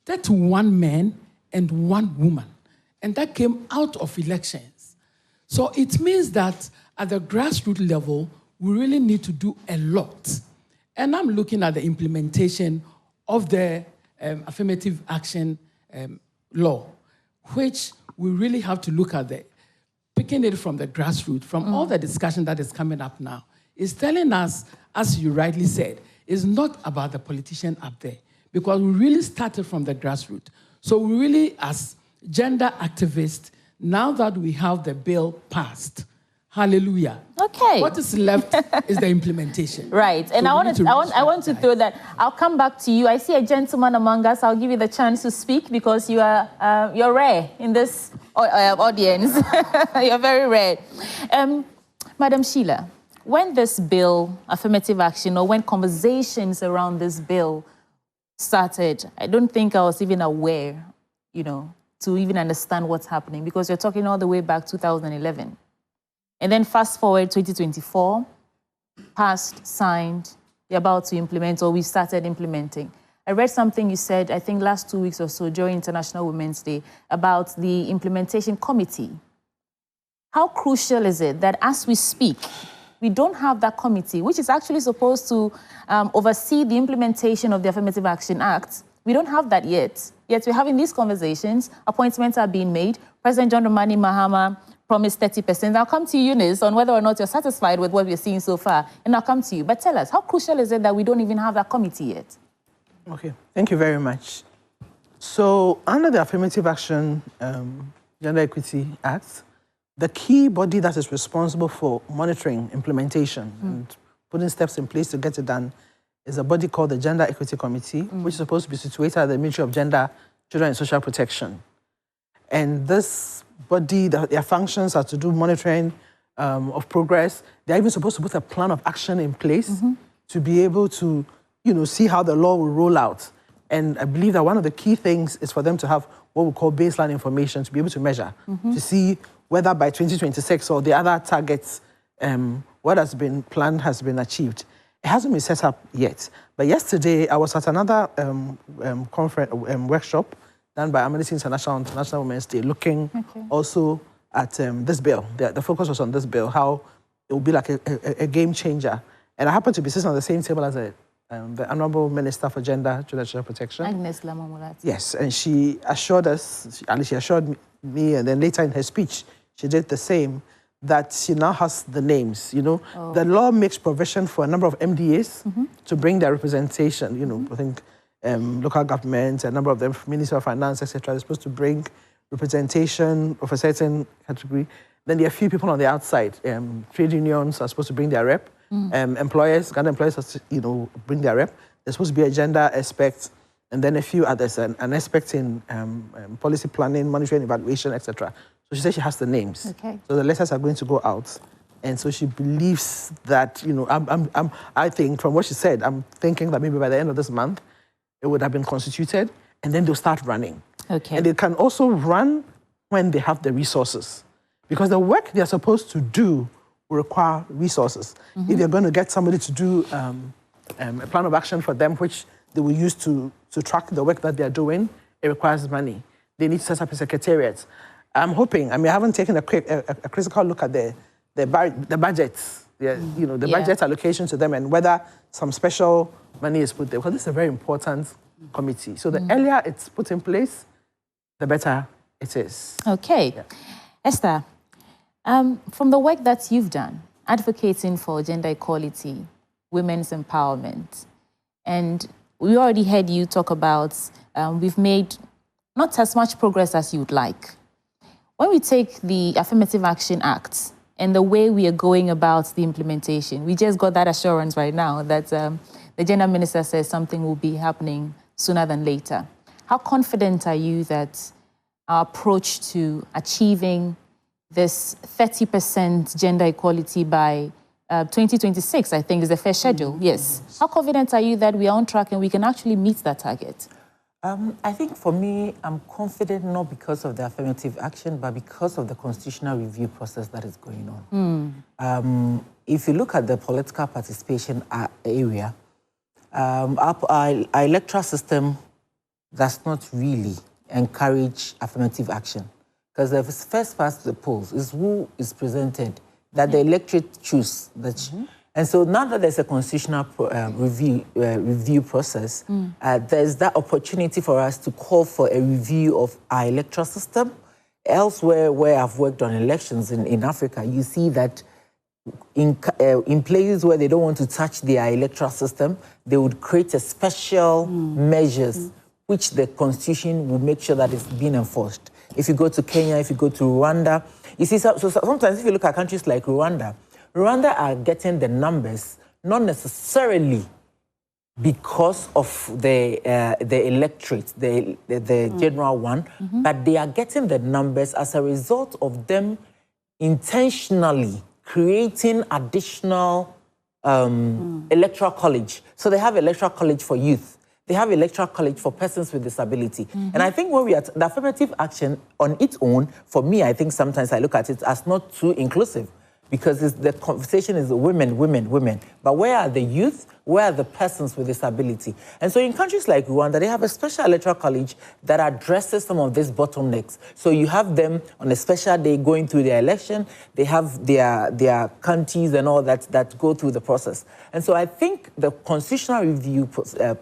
31 men and 1 woman, and that came out of elections. So it means that at the grassroots level, we really need to do a lot. And I'm looking at the implementation of the affirmative action law, which we really have to look at picking it from the grassroots, from all the discussion that is coming up now, is telling us, as you rightly said, it's not about the politician up there, because we really started from the grassroots. So we really, as gender activists, now that we have the bill passed, hallelujah. Okay. What is left is the implementation. Right. And so I want to throw that. I'll come back to you. I see a gentleman among us. I'll give you the chance to speak because you're rare in this audience. You're very rare. Madam Sheila, when this bill, affirmative action, or when conversations around this bill started, I don't think I was even aware, to even understand what's happening, because you're talking all the way back 2011. And then fast forward 2024, passed, signed, you're about to implement, or we started implementing. I read something you said, I think last 2 weeks or so during International Women's Day, about the implementation committee. How crucial is it that as we speak, we don't have that committee, which is actually supposed to oversee the implementation of the Affirmative Action Act? We don't have that yet. Yet we're having these conversations, appointments are being made. President John Dramani Mahama promised 30%. I'll come to you, Eunice, on whether or not you're satisfied with what we're seeing so far, and I'll come to you. But tell us, how crucial is it that we don't even have that committee yet? Okay, thank you very much. So under the Affirmative Action Gender Equity Act, the key body that is responsible for monitoring implementation and putting steps in place to get it done is a body called the Gender Equity Committee, which is supposed to be situated at the Ministry of Gender, Children and Social Protection. And this body, their functions are to do monitoring of progress. They're even supposed to put a plan of action in place to be able to, see how the law will roll out. And I believe that one of the key things is for them to have what we call baseline information to be able to measure, to see whether by 2026 or the other targets, what has been planned has been achieved. It hasn't been set up yet. But yesterday, I was at another conference, workshop done by Amnesty International on International Women's Day, looking also at this bill. The focus was on this bill, how it will be like a game changer. And I happened to be sitting on the same table as the Honorable Minister for Gender, Children and Social Protection. Agnes Lama-Moulaty. Yes, and she assured us, and she assured me, and then later in her speech, she did the same, that she now has the names. The law makes provision for a number of MDAs to bring their representation. I think local governments, a number of them, Minister of Finance, etc., are supposed to bring representation of a certain category. Then there are a few people on the outside. Trade unions are supposed to bring their rep. Employers, Ghana employers, bring their rep. There's supposed to be a gender aspect, and then a few others, an aspect in policy planning, monitoring, evaluation, etc. So she said she has the names. Okay. So the letters are going to go out, and so she believes that I think from what she said, I'm thinking that maybe by the end of this month, it would have been constituted, and then they'll start running. Okay. And they can also run when they have the resources, because the work they're supposed to do will require resources. If you're going to get somebody to do a plan of action for them, which they will use to track the work that they're doing, it requires money. They need to set up a secretariat. I'm hoping, I haven't taken a critical look at the budgets the budget allocation to them and whether some special money is put there. Because this is a very important committee. So the earlier it's put in place, the better it is. Okay. Yeah. Esther, from the work that you've done, advocating for gender equality, women's empowerment, and we already heard you talk about we've made not as much progress as you would like. When we take the Affirmative Action Act and the way we are going about the implementation, we just got that assurance right now that the gender minister says something will be happening sooner than later. How confident are you that our approach to achieving this 30% gender equality by 2026, I think, is the first schedule? Yes. How confident are you that we are on track and we can actually meet that target? I think for me, I'm confident not because of the affirmative action, but because of the constitutional review process that is going on. If you look at the political participation area, our electoral system does not really encourage affirmative action, because the first past the polls is who is presented, that the electorate choose. And so now that there's a constitutional review process, there's that opportunity for us to call for a review of our electoral system. Elsewhere where I've worked on elections in Africa, you see that in places where they don't want to touch their electoral system, they would create a special measures which the constitution will make sure that it's being enforced. If you go to Kenya, if you go to Rwanda, you see, so sometimes if you look at countries like Rwanda are getting the numbers not necessarily because of the electorate, the general one, but they are getting the numbers as a result of them intentionally creating additional electoral college. So they have electoral college for youth. They have electoral college for persons with disability. And I think when we are the affirmative action on its own, for me, I think sometimes I look at it as not too inclusive, because the conversation is women, women, women. But where are the youth? Where are the persons with disability? And so in countries like Rwanda, they have a special electoral college that addresses some of these bottlenecks. So you have them on a special day going through their election. They have their counties and all that go through the process. And so I think the constitutional review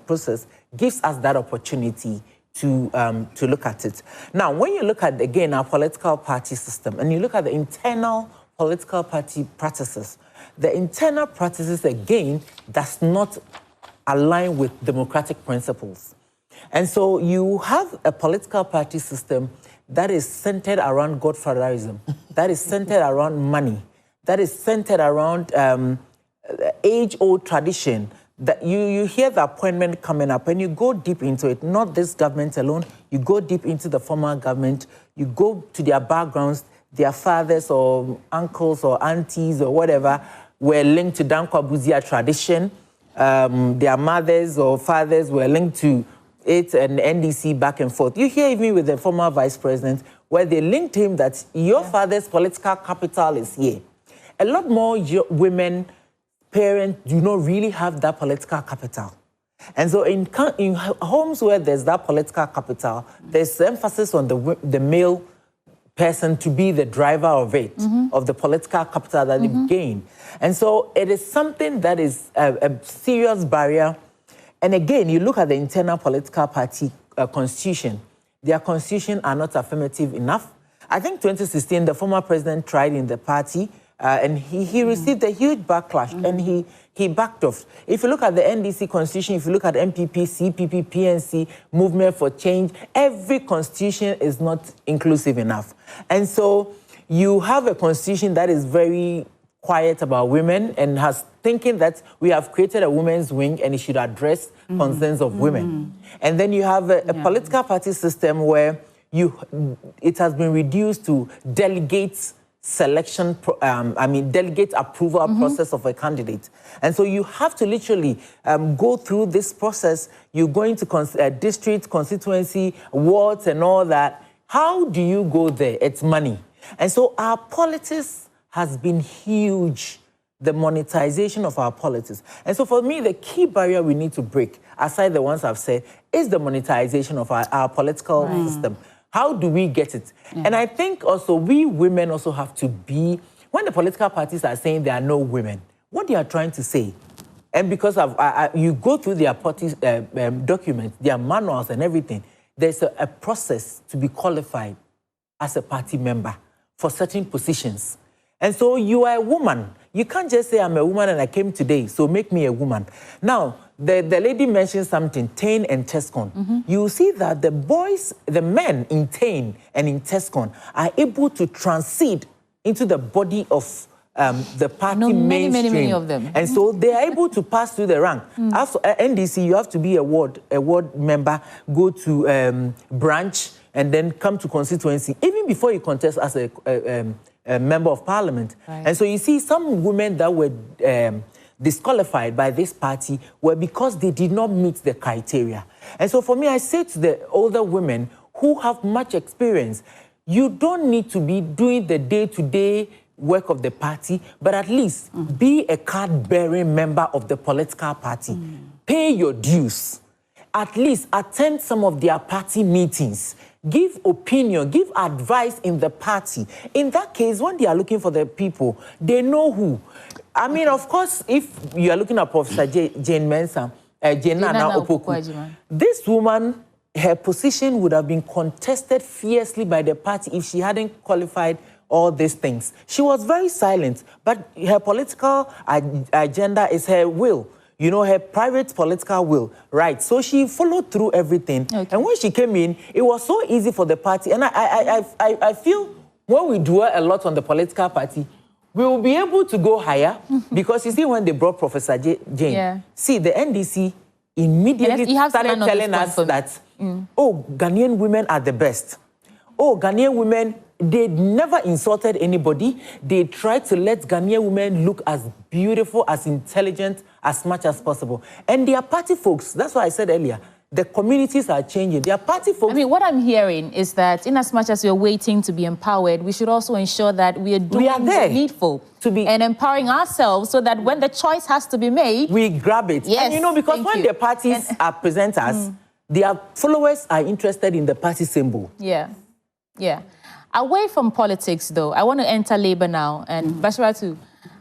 process gives us that opportunity to look at it. Now, when you look at, again, our political party system, and you look at the internal political party practices, the internal practices, again, does not align with democratic principles. And so you have a political party system that is centered around godfatherism, that is centered around money, that is centered around age-old tradition, that you hear the appointment coming up and you go deep into it, not this government alone, you go deep into the former government, you go to their backgrounds, their fathers or uncles or aunties or whatever were linked to Dankwa Buzia tradition. Their mothers or fathers were linked to it and NDC back and forth. You hear even with the former vice president where they linked him that your father's political capital is here. A lot more women, parents do not really have that political capital. And so in homes where there's that political capital, there's emphasis on the male person to be the driver of it, of the political capital that they've gained. And so it is something that is a serious barrier. And again, you look at the internal political party constitution. Their constitution are not affirmative enough. I think 2016, the former president tried in the party, and he received a huge backlash, and he backed off. If you look at the NDC constitution, if you look at MPP, CPP, PNC, Movement for Change, every constitution is not inclusive enough. And so you have a constitution that is very quiet about women and has thinking that we have created a women's wing and it should address concerns of women. And then you have a political party system where it has been reduced to delegates selection, delegate approval process of a candidate. And so you have to literally go through this process. You go into district, constituency, wards and all that. How do you go there? It's money. And so our politics has been huge, the monetization of our politics. And so for me, the key barrier we need to break, aside the ones I've said, is the monetization of our political system. How do we get it? And I think also we women also have to be, when the political parties are saying there are no women, what they are trying to say, and because you go through their party documents, their manuals and everything, there's a process to be qualified as a party member for certain positions. And so you are a woman. You can't just say, I'm a woman and I came today, so make me a woman. Now, the lady mentioned something, Tain and Tescon. You see that the men in Tain and in Tescon are able to transit into the body of the party mainstream. Many of them. And so they are able to pass through the rank. After NDC, you have to be a ward member, go to branch, and then come to constituency, even before you contest as a member of parliament. Right. And so you see some women that were disqualified by this party were because they did not meet the criteria. And so for me, I say to the older women who have much experience, you don't need to be doing the day-to-day work of the party, but at least be a card-bearing member of the political party. Pay your dues. At least attend some of their party meetings. Give opinion, give advice in the party. In that case, when they are looking for the people, they know who. I mean, of course, if you are looking at Professor Jane Mensah, Jane Nana Opoku, this woman, her position would have been contested fiercely by the party if she hadn't qualified all these things. She was very silent, but her political agenda is her will. You know, her private political will, right? So she followed through everything. Okay. And when she came in, it was so easy for the party. And I feel when we dwell a lot on the political party, we will be able to go higher. Because you see, when they brought Professor Jane, see, the NDC immediately started telling us that, oh, Ghanaian women are the best. Oh, Ghanaian women, they never insulted anybody. They tried to let Ghanaian women look as beautiful, as intelligent, as much as possible. And their party folks, that's why I said earlier, the communities are changing. Their party folks... I mean, what I'm hearing is that in as much as we're waiting to be empowered, we should also ensure that we are doing the needful to be and empowering ourselves so that when the choice has to be made... we grab it. Yes, and you know, because when the parties are presenters, their followers are interested in the party symbol. Yeah, yeah. Away from politics, though, I want to enter labor now. And Bashiratu,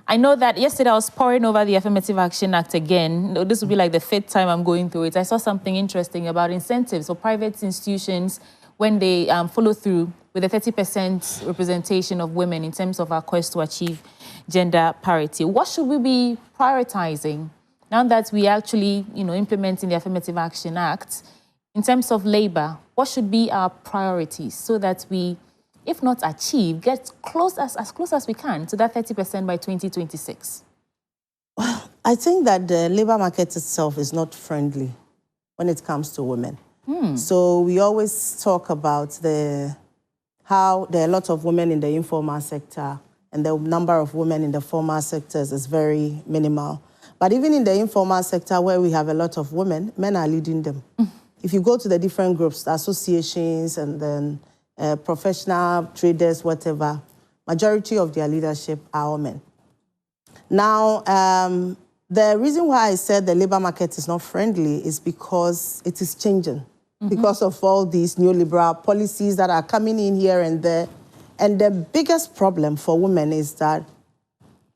I know that yesterday I was poring over the Affirmative Action Act again. This will be like the fifth time I'm going through it. I saw something interesting about incentives for private institutions when they follow through with a 30% representation of women in terms of our quest to achieve gender parity. What should we be prioritizing now that we actually, implementing the Affirmative Action Act in terms of labor? What should be our priorities so that we, if not achieve, get as close as we can to that 30% by 2026? Well, I think that the labor market itself is not friendly when it comes to women. So we always talk about how there are a lot of women in the informal sector and the number of women in the formal sectors is very minimal. But even in the informal sector where we have a lot of women, men are leading them. If you go to the different groups, the associations and then professional traders, whatever, majority of their leadership are all men. Now, the reason why I said the labor market is not friendly is because it is changing because of all these neoliberal policies that are coming in here and there. And the biggest problem for women is that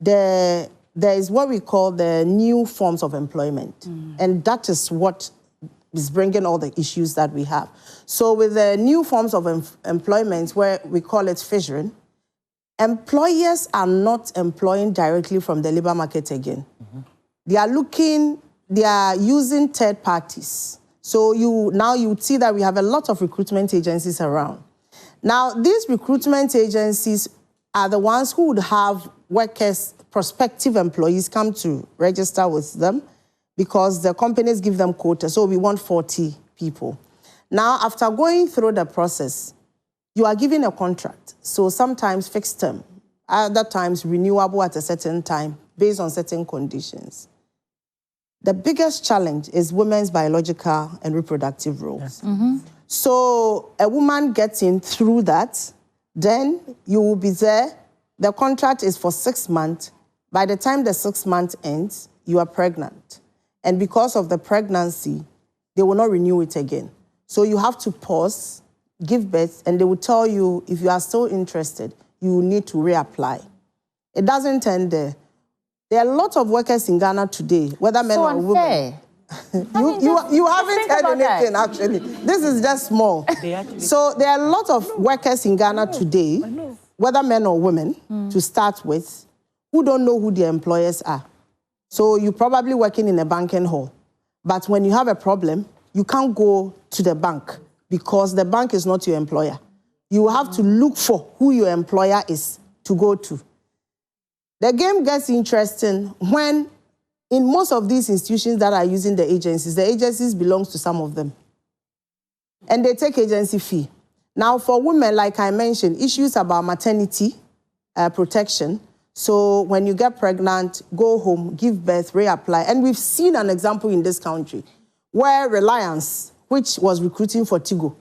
there is what we call the new forms of employment. And that is what is bringing all the issues that we have. So with the new forms of employment, where we call it fissuring, employers are not employing directly from the labor market again. They are using third parties. So now you see that we have a lot of recruitment agencies around. Now, these recruitment agencies are the ones who would have workers, prospective employees come to register with them, because the companies give them quota. So we want 40 people. Now, after going through the process, you are given a contract. So sometimes fixed term, other times renewable at a certain time based on certain conditions. The biggest challenge is women's biological and reproductive roles. So a woman gets in through that, then you will be there. The contract is for 6 months. By the time the 6 months ends, you are pregnant. And because of the pregnancy, they will not renew it again. So you have to pause, give birth, and they will tell you if you are still interested, you need to reapply. It doesn't end there. There are lots of workers in Ghana today, whether men or women. You haven't heard anything, actually. This is just small. So there are a lot of workers in Ghana today, whether men or women, to start with, who don't know who their employers are. So you're probably working in a banking hall. But when you have a problem, you can't go to the bank because the bank is not your employer. You have to look for who your employer is to go to. The game gets interesting when, in most of these institutions that are using the agencies belong to some of them. And they take agency fee. Now, for women, like I mentioned, issues about maternity protection. So when you get pregnant, go home, give birth, reapply. And we've seen an example in this country where Reliance, which was recruiting for Tigo,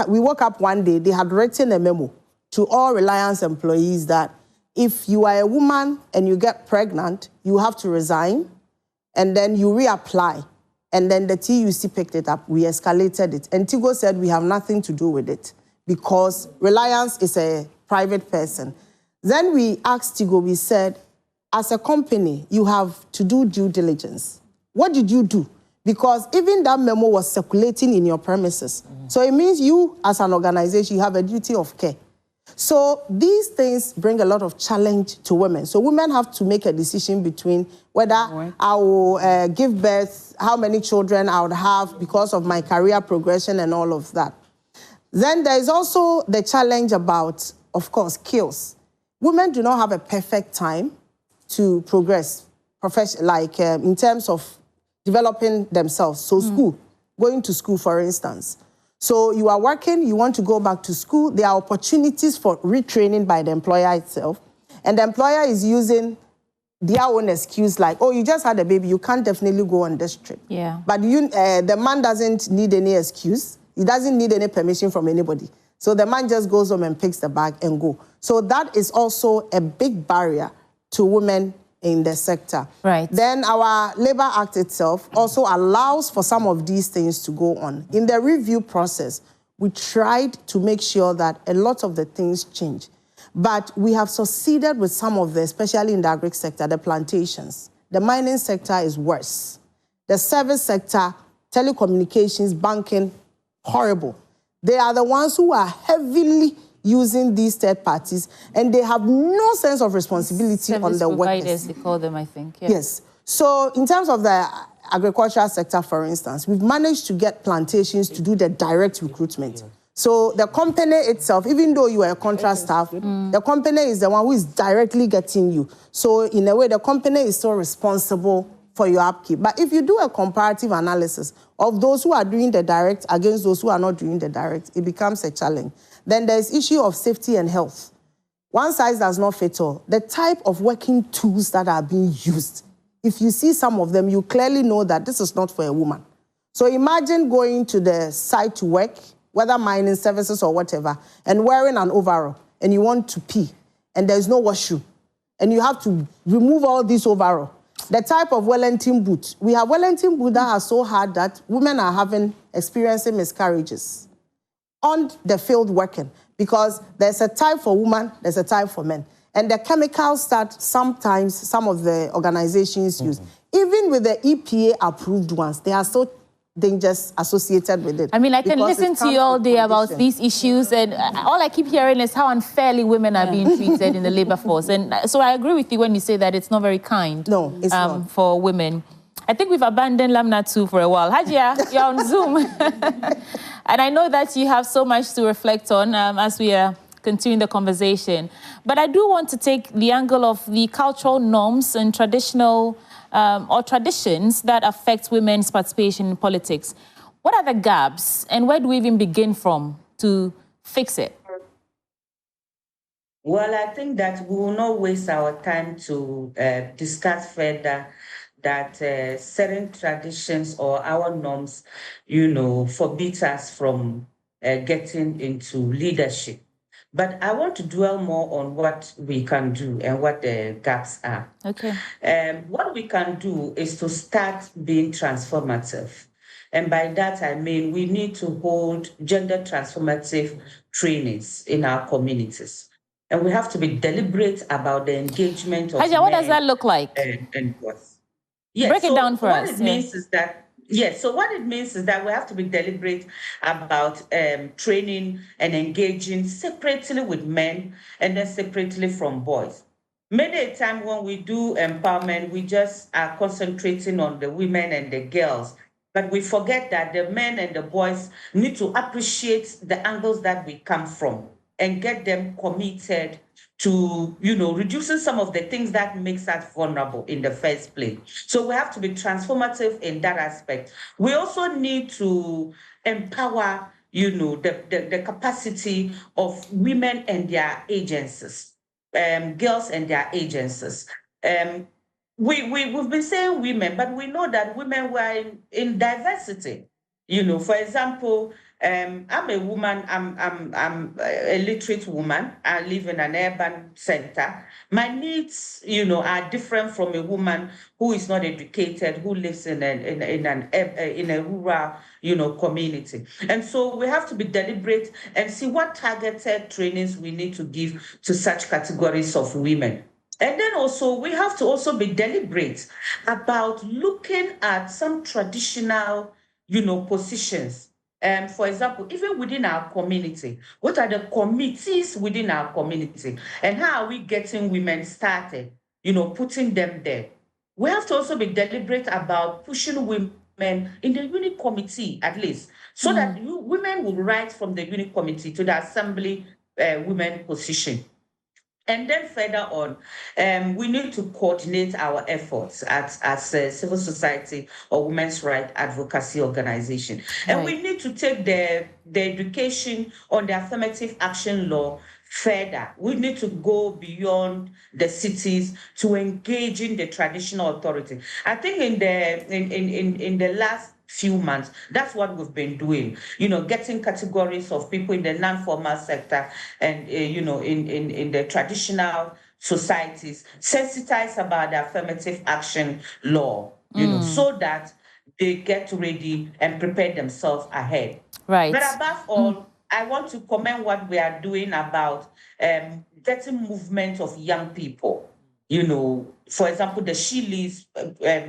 we woke up one day, they had written a memo to all Reliance employees that if you are a woman and you get pregnant, you have to resign, and then you reapply. And then the TUC picked it up. We escalated it. And Tigo said we have nothing to do with it because Reliance is a private person. Then we asked Tigo, we said, as a company, you have to do due diligence. What did you do? Because even that memo was circulating in your premises. So it means you, as an organization, you have a duty of care. So these things bring a lot of challenge to women. So women have to make a decision between whether I will give birth, how many children I would have because of my career progression and all of that. Then there is also the challenge about, of course, skills. Women do not have a perfect time to progress, in terms of developing themselves. So school, going to school, for instance. So you are working, you want to go back to school, there are opportunities for retraining by the employer itself. And the employer is using their own excuse like, oh, you just had a baby, you can't definitely go on this trip. Yeah. But the man doesn't need any excuse. He doesn't need any permission from anybody. So the man just goes home and picks the bag and go. So that is also a big barrier to women in the sector. Right. Then our Labour Act itself also allows for some of these things to go on. In the review process, we tried to make sure that a lot of the things change. But we have succeeded with some of the, especially in the agri sector, the plantations. The mining sector is worse. The service sector, telecommunications, banking, horrible. They are the ones who are heavily using these third parties, and they have no sense of responsibility on the workers. Service providers, they call them, I think. Yeah. Yes. So in terms of the agricultural sector, for instance, we've managed to get plantations to do the direct recruitment. So the company itself, even though you are a contract staff, the company is the one who is directly getting you. So in a way, the company is still responsible for your upkeep. But if you do a comparative analysis of those who are doing the direct against those who are not doing the direct, it becomes a challenge. Then there's issue of safety and health. One size does not fit all. The type of working tools that are being used, if you see some of them, you clearly know that this is not for a woman. So imagine going to the site to work, whether mining services or whatever, and wearing an overall, and you want to pee, and there's no washroom, and you have to remove all this overall. The type of Wellington boot. We have Wellington boot that are so hard that women are experiencing miscarriages on the field working, because there's a type for women, there's a type for men. And the chemicals that sometimes some of the organizations use, even with the EPA-approved ones, they are so dangers associated with it. I mean, I can listen to you all day about these issues, and all I keep hearing is how unfairly women are being treated in the labor force. And so I agree with you when you say that it's not very kind it's not. For women. I think we've abandoned Lamna 2 for a while. Hajia, you're on Zoom. And I know that you have so much to reflect on as we are continuing the conversation. But I do want to take the angle of the cultural norms and traditional or traditions that affect women's participation in politics. What are the gaps, and where do we even begin from to fix it? Well, I think that we will not waste our time to discuss further that certain traditions or our norms, forbid us from getting into leadership. But I want to dwell more on what we can do and what the gaps are. Okay. What we can do is to start being transformative. And by that, I mean, we need to hold gender transformative trainings in our communities. and we have to be deliberate about the engagement of Hajiya, what does that look like? And boys. Yes, break it down for us. What it means is that so what it means is that we have to be deliberate about training and engaging separately with men and then separately from boys. Many a time when we do empowerment, we just are concentrating on the women and the girls, but we forget that the men and the boys need to appreciate the angles that we come from and get them committed to, reducing some of the things that makes us vulnerable in the first place. So we have to be transformative in that aspect. We also need to empower, the capacity of women and their agencies, girls and their agencies. We've been saying women, but we know that women were in diversity. For example, I'm a woman, I'm a literate woman. I live in an urban center. My needs, are different from a woman who is not educated, who lives in a rural, community. And so we have to be deliberate and see what targeted trainings we need to give to such categories of women. And then also, we have to also be deliberate about looking at some traditional, positions. For example, even within our community, what are the committees within our community? And how are we getting women started, putting them there? We have to also be deliberate about pushing women in the unit committee, at least, so that women will rise from the unit committee to the assembly women position. And then further on, we need to coordinate our efforts as a civil society or women's rights advocacy organization. And we need to take the education on the affirmative action law further. We need to go beyond the cities to engage in the traditional authority. I think in the last few months, that's what we've been doing, getting categories of people in the non-formal sector and, in the traditional societies, sensitized about the affirmative action law, so that they get ready and prepare themselves ahead. Right. But above all, I want to comment what we are doing about getting movement of young people. For example, the She Leads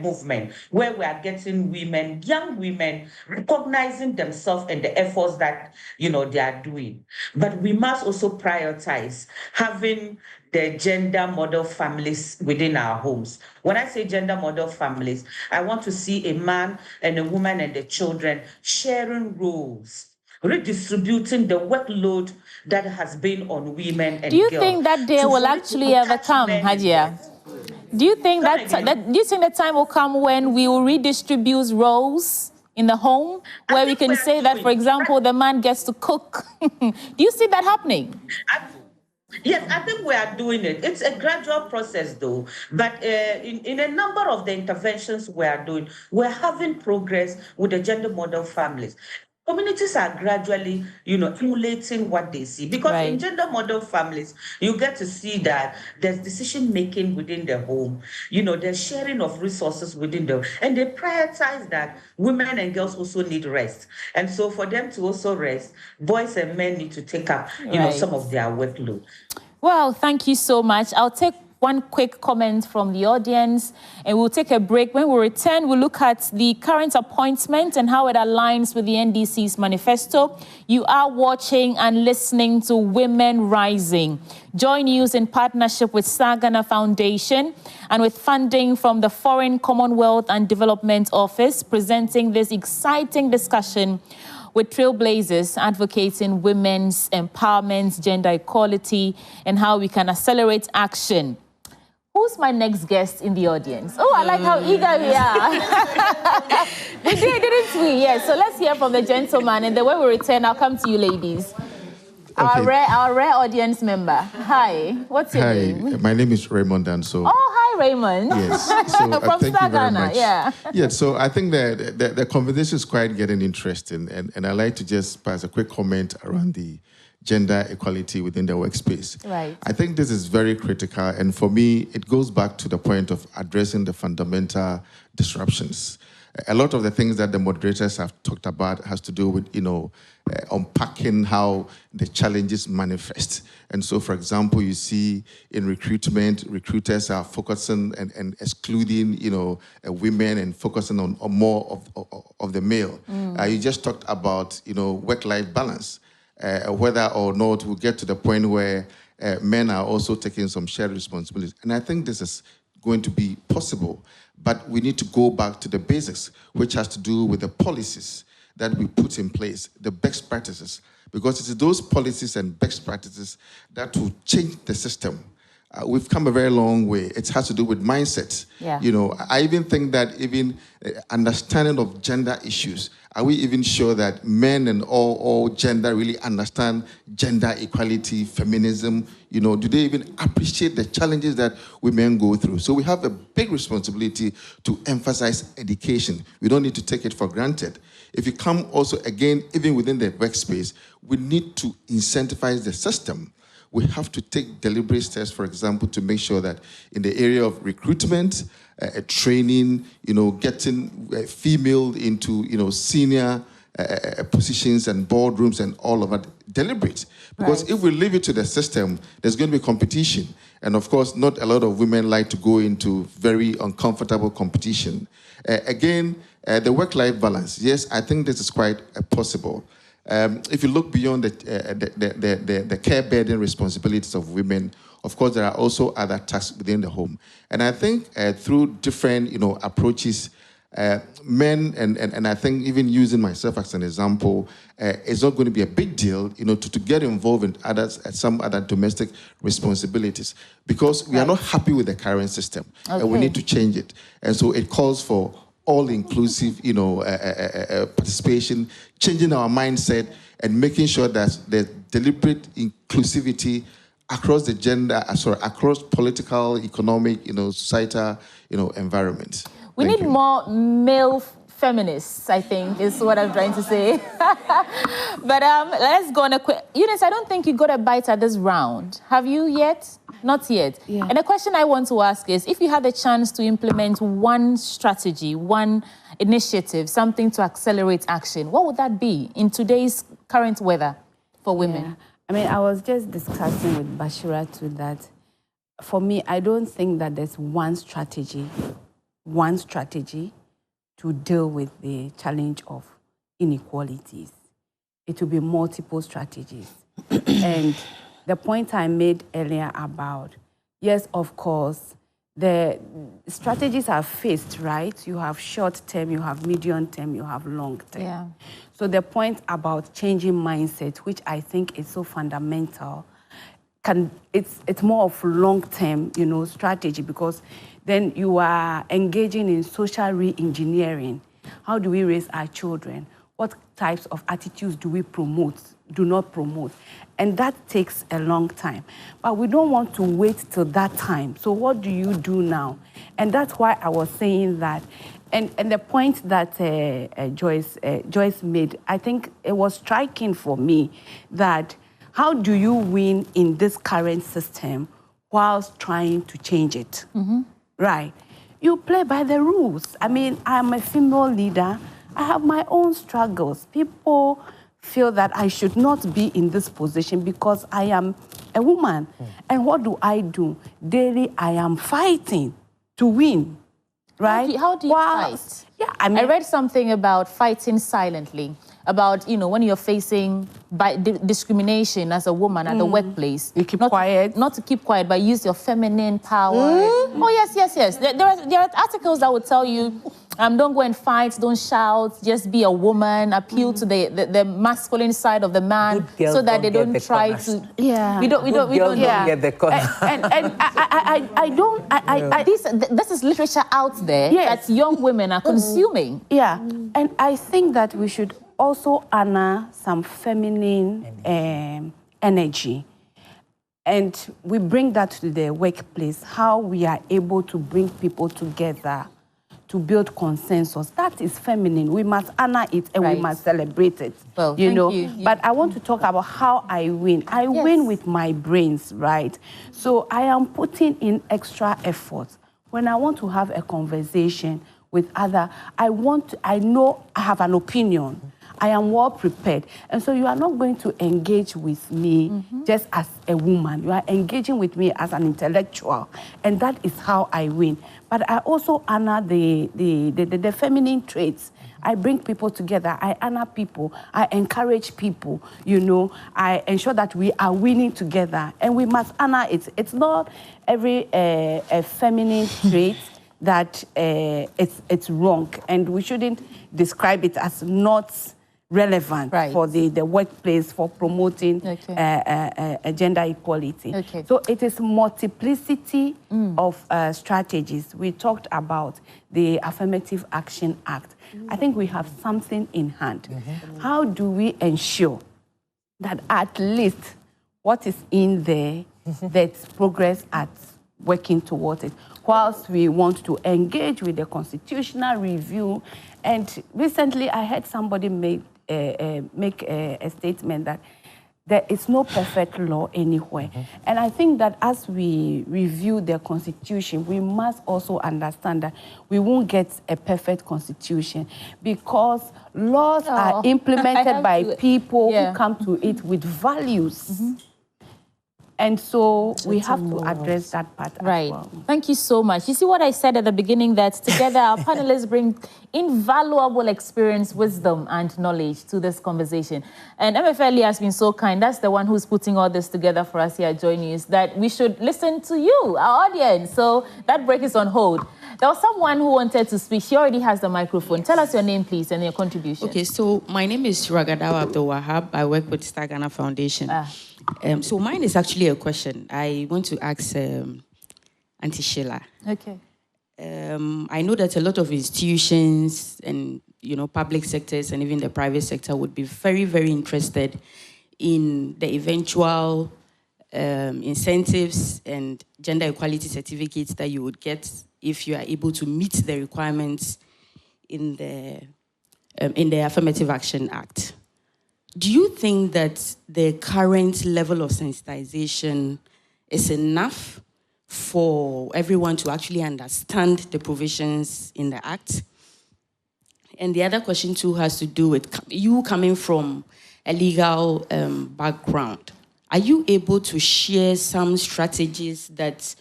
movement, where we are getting young women, recognizing themselves and the efforts that, they are doing. But we must also prioritize having the gender model families within our homes. When I say gender model families, I want to see a man and a woman and the children sharing roles, redistributing the workload that has been on women and girls. Do you think that day will actually ever come, Hajiya? Do you think that time will come when we will redistribute roles in the home, where we can say that, for example, the man gets to cook? Do you see that happening? Yes, I think we are doing it. It's a gradual process, though. But in a number of the interventions we are doing, we're having progress with the gender model families. Communities are gradually, emulating what they see. Because in gender model families, you get to see that there's decision-making within the home. There's sharing of resources within the home. And they prioritize that women and girls also need rest. And so for them to also rest, boys and men need to take up, some of their workload. Well, thank you so much. I'll take one quick comment from the audience, and we'll take a break. When we return, we'll look at the current appointment and how it aligns with the NDC's manifesto. You are watching and listening to Women Rising. Joy News in partnership with Sagana Foundation and with funding from the Foreign Commonwealth and Development Office, presenting this exciting discussion with trailblazers advocating women's empowerment, gender equality, and how we can accelerate action. Who's my next guest in the audience? Oh, I like how eager we are. We did, didn't we? Yes, so let's hear from the gentleman, and then when we return, I'll come to you ladies. Okay. Our rare audience member. Hi, what's your name? Hi, my name is Raymond Danso. Oh, hi, Raymond. Yes, so from thank you very much. Yeah. Yeah, so I think that the conversation is quite getting interesting, and I'd like to just pass a quick comment around the gender equality within the workspace. Right. I think this is very critical, and for me, it goes back to the point of addressing the fundamental disruptions. A lot of the things that the moderators have talked about has to do with, unpacking how the challenges manifest. And so, for example, you see in recruitment, recruiters are focusing and excluding, women and focusing on more of the male. You just talked about, work-life balance, whether or not we'll get to the point where men are also taking some shared responsibilities. And I think this is going to be possible. But we need to go back to the basics, which has to do with the policies that we put in place, the best practices, because it's those policies and best practices that will change the system. We've come a very long way. It has to do with mindset. Yeah. I even think that even understanding of gender issues, are we even sure that men and all gender really understand gender equality, feminism? Do they even appreciate the challenges that women go through? So we have a big responsibility to emphasize education. We don't need to take it for granted. If you come also, again, even within the workspace, we need to incentivize the system. We have to take deliberate steps, for example, to make sure that in the area of recruitment, training, getting female into, senior positions and boardrooms and all of that, deliberate. Because if we leave it to the system, there's going to be competition. And of course, not a lot of women like to go into very uncomfortable competition. Again, the work-life balance. Yes, I think this is quite possible. If you look beyond the care burden responsibilities of women, of course, there are also other tasks within the home. And I think through different, approaches, men, and I think even using myself as an example, it's not going to be a big deal, to get involved in some other domestic responsibilities, because we are not happy with the current system, and we need to change it. And so it calls for all-inclusive, participation, changing our mindset, and making sure that there's deliberate inclusivity across the gender, across political, economic, societal, environment. We need more male feminists, I think, is what I'm trying to say. But let's go on a quick... Eunice, I don't think you got a bite at this round. Have you yet? Not yet. Yeah. And the question I want to ask is, if you had the chance to implement one strategy, one initiative, something to accelerate action, what would that be in today's current weather for women? Yeah. I mean, I was just discussing with Bashira too that, for me, I don't think that there's one strategy to deal with the challenge of inequalities. It will be multiple strategies. And the point I made earlier about, yes, of course, the strategies are phased, right? You have short term, you have medium term, you have long term. Yeah. So the point about changing mindset, which I think is so fundamental, it's more of long-term, strategy, because then you are engaging in social re-engineering. How do we raise our children? What types of attitudes do we do not promote? And that takes a long time. But we don't want to wait till that time. So what do you do now? And that's why I was saying that. And the point that Joyce made, I think it was striking for me that how do you win in this current system whilst trying to change it? Mm-hmm. Right. You play by the rules. I mean, I'm a female leader. I have my own struggles. People feel that I should not be in this position because I am a woman. And what do? Daily, I am fighting to win. Right? How do you fight? Yeah, I read something about fighting silently, about, when you're facing discrimination as a woman at the workplace. You keep quiet. Not to keep quiet, but use your feminine power. Oh, yes. There are articles that would tell you, don't go and fight, don't shout, just be a woman, appeal to the masculine side of the man, so that they don't try to... Yeah. We don't get the corner. This is literature out there that young women are consuming. Yeah, and I think that we should also honor some feminine energy. And we bring that to the workplace, how we are able to bring people together to build consensus. That is feminine. We must honor it and we must celebrate it. Well, thank you. But I want to talk about how I win. I win with my brains, right? So I am putting in extra effort. When I want to have a conversation with other. I know I have an opinion. I am well prepared. And so you are not going to engage with me just as a woman. You are engaging with me as an intellectual. And that is how I win. But I also honor the feminine traits. I bring people together. I honor people. I encourage people. You know, I ensure that we are winning together. And we must honor it. It's not every feminine trait that it's wrong. And we shouldn't describe it as not relevant for the workplace, for promoting gender equality. So it is multiplicity of strategies. We talked about the Affirmative Action Act. I think we have something in hand. How do we ensure that at least what is in there, there's progress at working towards it, whilst we want to engage with the constitutional review? And recently I heard somebody make a statement that there is no perfect law anywhere. And I think that as we review the constitution, we must also understand that we won't get a perfect constitution, because laws are implemented by people who come to it with values. And so we have to address that part as well. Thank you so much. You see what I said at the beginning, that together our panelists bring invaluable experience, wisdom, and knowledge to this conversation. And MFLE has been so kind. That's the one who's putting all this together for us here at Joy News, that we should listen to you, our audience. So that break is on hold. There was someone who wanted to speak. She already has the microphone. Tell us your name, please, and your contribution. Okay, so my name is Ragadawa Abdul Wahab. I work with Star Ghana Foundation. So mine is actually a question. I want to ask Auntie Sheila. Okay. I know that a lot of institutions and, you know, public sectors and even the private sector would be very, very interested in the eventual incentives and gender equality certificates that you would get if you are able to meet the requirements in the Affirmative Action Act. Do you think that the current level of sensitization is enough for everyone to actually understand the provisions in the Act? And the other question too has to do with you coming from a legal background. Are you able to share some strategies that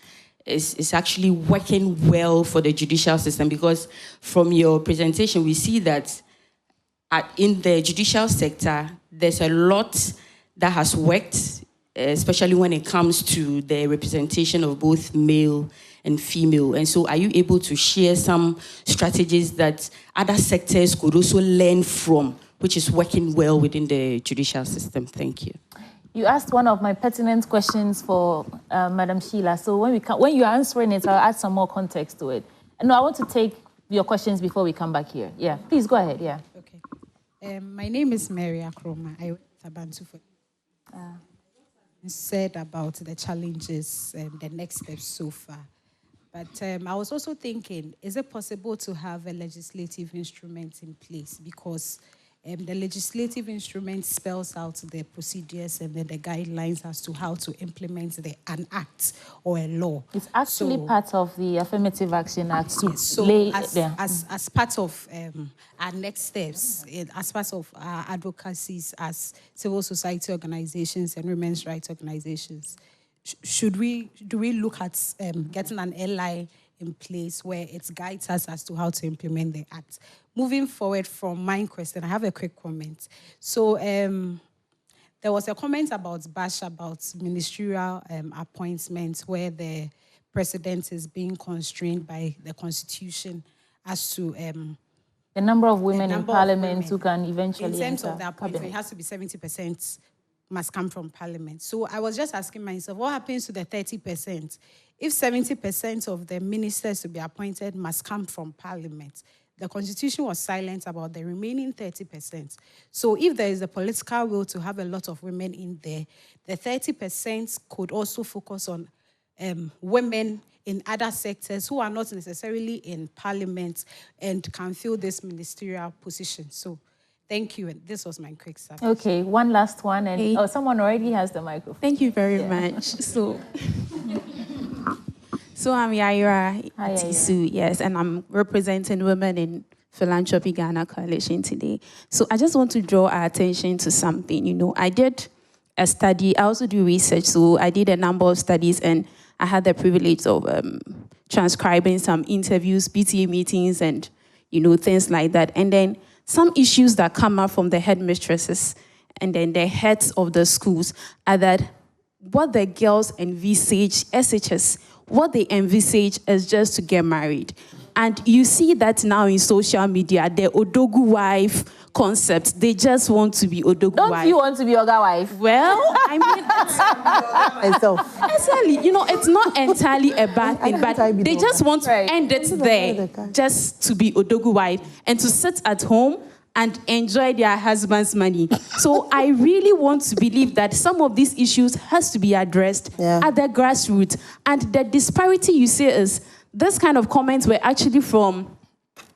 is actually working well for the judicial system? Because from your presentation, we see that in the judicial sector, there's a lot that has worked, especially when it comes to the representation of both male and female. And so are you able to share some strategies that other sectors could also learn from, which is working well within the judicial system? Thank you. You asked one of my pertinent questions for Madam Sheila. So when you're answering it, I'll add some more context to it. No, I want to take your questions before we come back here. Yeah, please go ahead. Yeah. Okay. My name is Mary Akroma. I work at Abantu for said about the challenges and the next steps so far. But I was also thinking, is it possible to have a legislative instrument in place? Because the legislative instrument spells out the procedures and then the guidelines as to how to implement an act or a law. It's actually part of the Affirmative Action Act. As part of our next steps, as part of our advocacies as civil society organizations and women's rights organizations, do we look at getting an LI in place where it guides us as to how to implement the act? Moving forward from my question, I have a quick comment. So there was a comment about Bash about ministerial appointments where the president is being constrained by the constitution as to the number of women in parliament who can eventually in terms enter of the appointment, it has to be 70% must come from parliament. So I was just asking myself, what happens to the 30%? If 70% of the ministers to be appointed must come from parliament, the constitution was silent about the remaining 30%. So if there is a political will to have a lot of women in there, the 30% could also focus on women in other sectors who are not necessarily in parliament and can fill this ministerial position. So thank you. And this was my quick submission. Okay, one last one. And someone already has the microphone. Thank you very much. So I'm Yaira Tisu, yes, and I'm representing Women in Philanthropy Ghana Coalition today. So I just want to draw our attention to something. You know, I did a study, I also do research, so I did a number of studies, and I had the privilege of transcribing some interviews, PTA meetings, and, you know, things like that. And then some issues that come up from the headmistresses and then the heads of the schools are that what the girls envisage, SHS, what they envisage is just to get married. And you see that now in social media, the Odogu wife concept, they just want to be Odogu wife. Don't you want to be Oga wife? Well, I mean, exactly. You know, it's not entirely a bad thing, but they just want to end it there, just to be Odogu wife and to sit at home and enjoy their husband's money. So I really want to believe that some of these issues has to be addressed at the grassroots. And the disparity you see is this kind of comments were actually from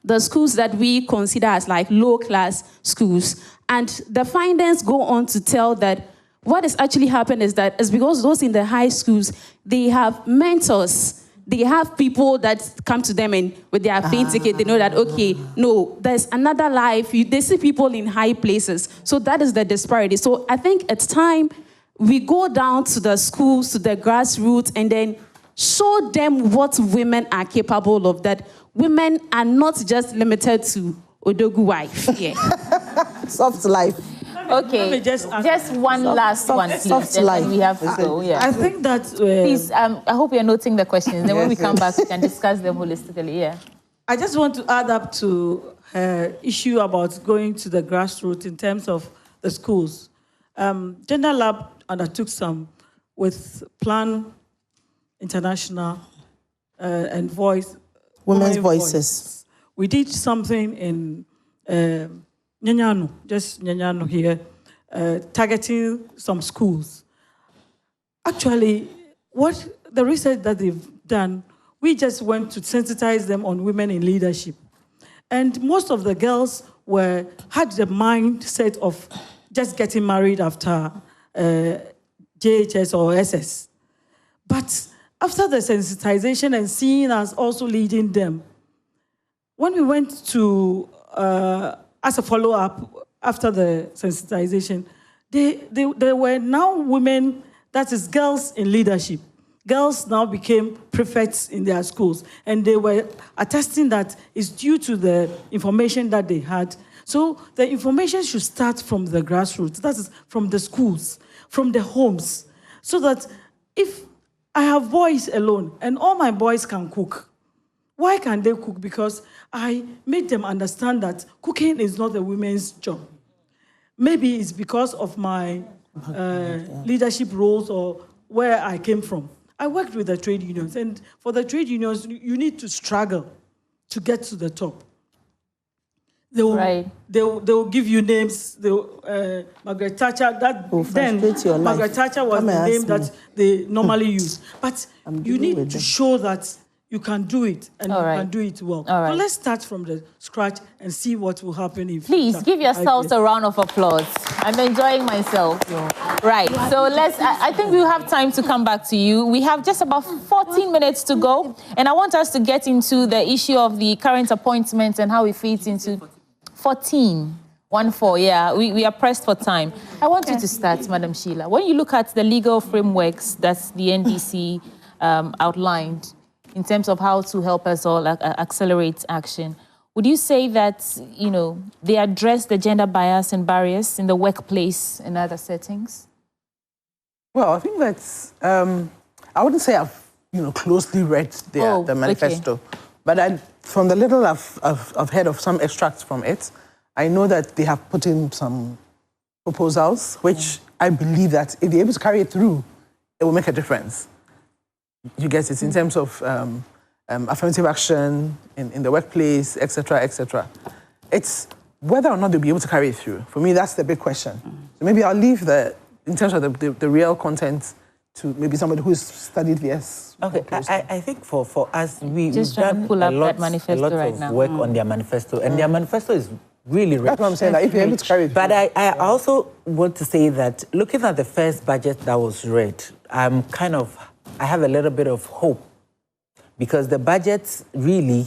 the schools that we consider as like low-class schools. And the findings go on to tell that what has actually happened is that it's because those in the high schools, they have mentors. They have people that come to them and with their plane ticket, they know that, okay, no, there's another life. They see people in high places. So that is the disparity. So I think it's time we go down to the schools, to the grassroots, and then show them what women are capable of, that women are not just limited to Odogu wife. Yeah. Soft life. Okay, just one last one, please. Soft life. We have to go. Yeah. I think that... please, I hope you're noting the questions. Then when we come back, we can discuss them holistically. Yeah. I just want to add up to her issue about going to the grassroots in terms of the schools. Gender Lab undertook some with Plan International and Women's Voices. We did something in Nyanyano, just Nyanyano here, targeting some schools. Actually, what the research that they've done, we just went to sensitize them on women in leadership. And most of the girls had the mindset of just getting married after JHS or SS. But after the sensitization and seeing us also leading them, when we went to, as a follow-up after the sensitization, there were now women, that is girls in leadership. Girls now became prefects in their schools, and they were attesting that it's due to the information that they had. So the information should start from the grassroots, that is from the schools, from the homes, so that if I have boys alone, and all my boys can cook. Why can they cook? Because I made them understand that cooking is not a women's job. Maybe it's because of my leadership roles or where I came from. I worked with the trade unions, and for the trade unions, you need to struggle to get to the top. They will give you names. Margaret Thatcher, Margaret Thatcher was the name that they normally use. But you need to show that you can do it, and you can do it well. So let's start from the scratch and see what will happen if... Please, give yourselves a round of applause. I'm enjoying myself. Right, so I think we'll have time to come back to you. We have just about 14 minutes to go, and I want us to get into the issue of the current appointments and how it feeds into... 14, yeah, we are pressed for time. I want you to start, Madam Sheila. When you look at the legal frameworks that the NDC outlined in terms of how to help us all accelerate action, would you say that, you know, they address the gender bias and barriers in the workplace and other settings? Well, I think that's, I wouldn't say I've, closely read the manifesto. Okay. But from the little I've heard of some extracts from it, I know that they have put in some proposals, which I believe that if they're able to carry it through, it will make a difference. You get it, in terms of affirmative action in the workplace, et cetera, et cetera. It's whether or not they'll be able to carry it through. For me, that's the big question. So maybe I'll leave in terms of the real content to maybe somebody who's studied this. Okay, I think for us, we've done a lot of work on their manifesto, and their manifesto is really rich. That's what I'm saying, if you're able to carry it. But I also want to say that looking at the first budget that was read, I have a little bit of hope because the budget really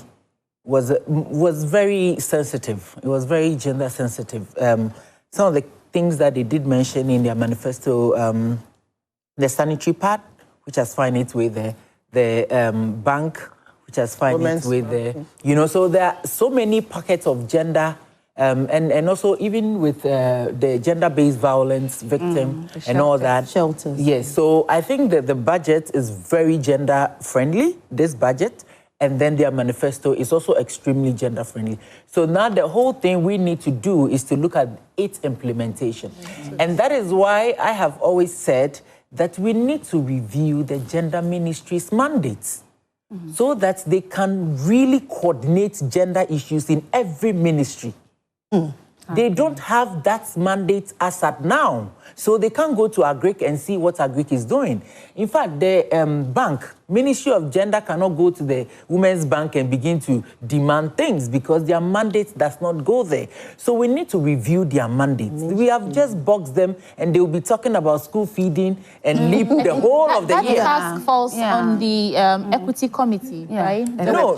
was very sensitive. It was very gender sensitive. Some of the things that they did mention in their manifesto, the sanitary part, which has found its way there, the bank, which has found its way there. You know, so there are so many pockets of gender, and also even with the gender-based violence victim and all that. Shelters. Yes, so I think that the budget is very gender-friendly, this budget, and then their manifesto is also extremely gender-friendly. So now the whole thing we need to do is to look at its implementation. And that is why I have always said that we need to review the gender ministry's mandates so that they can really coordinate gender issues in every ministry. They don't have that mandate as at now. So they can't go to Agric and see what Agric is doing. In fact, the bank, Ministry of Gender cannot go to the Women's Bank and begin to demand things because their mandate does not go there. So we need to review their mandates. We have just boxed them and they will be talking about school feeding and leave the whole of the year. That task falls on the Equity Committee, right? No,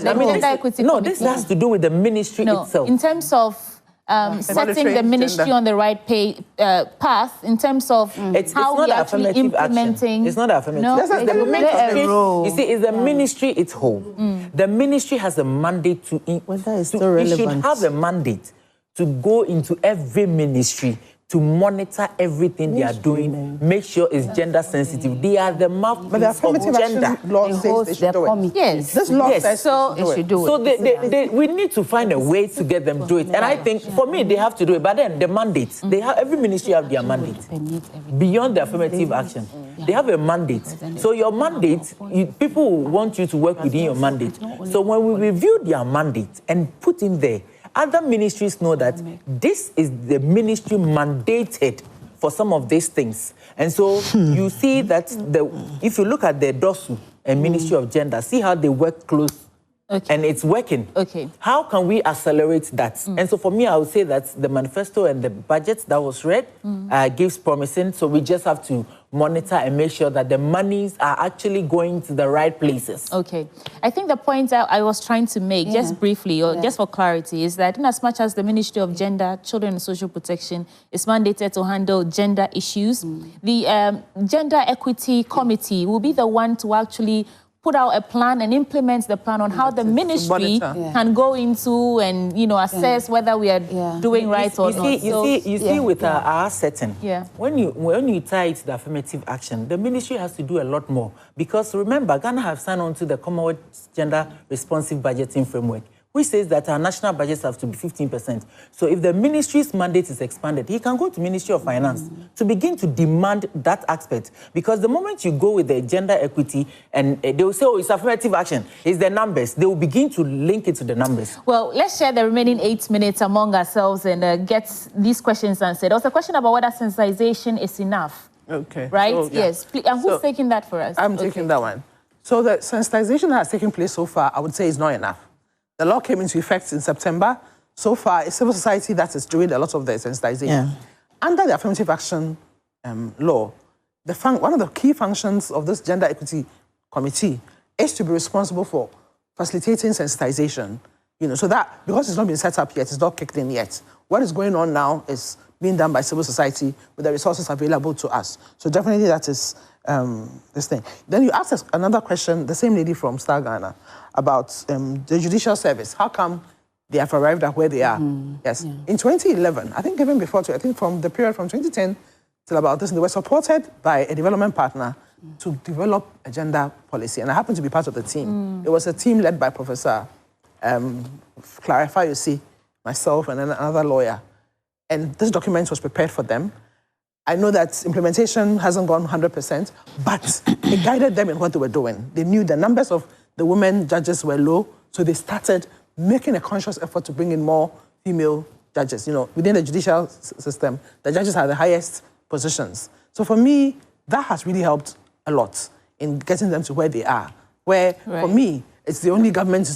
this has to do with the ministry itself. In terms of setting the ministry on the right path in terms of how we actually implementing. It's not affirmative. No, you see, it's the ministry its whole. The ministry has a mandate to. It should have a mandate to go into every ministry to monitor everything they are doing, make sure it's gender sensitive. They are the mouthpiece of gender. Law says they should do it. Yes. This law says so they should do it. So we need to find a way to get them to do it. And I think, for me, they have to do it. But then the mandates, they have, every ministry have their mandate. Beyond the affirmative action, they have a mandate. So your mandate, people want you to work within your mandate. So when we review their mandate and put in there, other ministries know that this is the ministry mandated for some of these things. And so you see that if you look at the DOSU and Ministry of Gender, see how they work close. And it's working. How can we accelerate that? And so for me, I would say that the manifesto and the budget that was read gives promising. So we just have to monitor and make sure that the monies are actually going to the right places. Okay. I think the point I was trying to make, just briefly, or just for clarity, is that in as much as the Ministry of Gender, Children and Social Protection is mandated to handle gender issues, the Gender Equity Committee will be the one to actually put out a plan and implement the plan on how the ministry can go into and, assess whether we are doing right or not. You see, with our setting, when you tie it to the affirmative action, the ministry has to do a lot more. Because remember, Ghana have signed on to the Commonwealth Gender Responsive Budgeting Framework, which says that our national budgets have to be 15%. So if the ministry's mandate is expanded, he can go to Ministry of Finance to begin to demand that aspect. Because the moment you go with the gender equity and they will say, oh, it's affirmative action, it's the numbers, they will begin to link it to the numbers. Well, let's share the remaining 8 minutes among ourselves and get these questions answered. There was a question about whether sensitization is enough. Okay. Right? So, yes. Please, and who's taking that for us? I'm taking that one. So the sensitization that has taken place so far, I would say, is not enough. The law came into effect in September. So far, it's civil society that is doing a lot of the sensitization. Under the affirmative action law, one of the key functions of this Gender Equity Committee is to be responsible for facilitating sensitization. So that, because it's not been set up yet, it's not kicked in yet. What is going on now is being done by civil society with the resources available to us. So definitely that is this thing. Then you asked another question, the same lady from Star Ghana, about the judicial service. How come they have arrived at where they are? Yes. In 2011, I think even before, I think from the period from 2010 till about this, they were supported by a development partner to develop a gender policy. And I happened to be part of the team. It was a team led by Professor Clara Fayose, myself, and another lawyer. And this document was prepared for them. I know that implementation hasn't gone 100%, but it guided them in what they were doing. They knew the numbers of the women judges were low, so they started making a conscious effort to bring in more female judges. Within the judicial system, the judges are the highest positions. So for me, that has really helped a lot in getting them to where they are. Where, for me, it's the only government,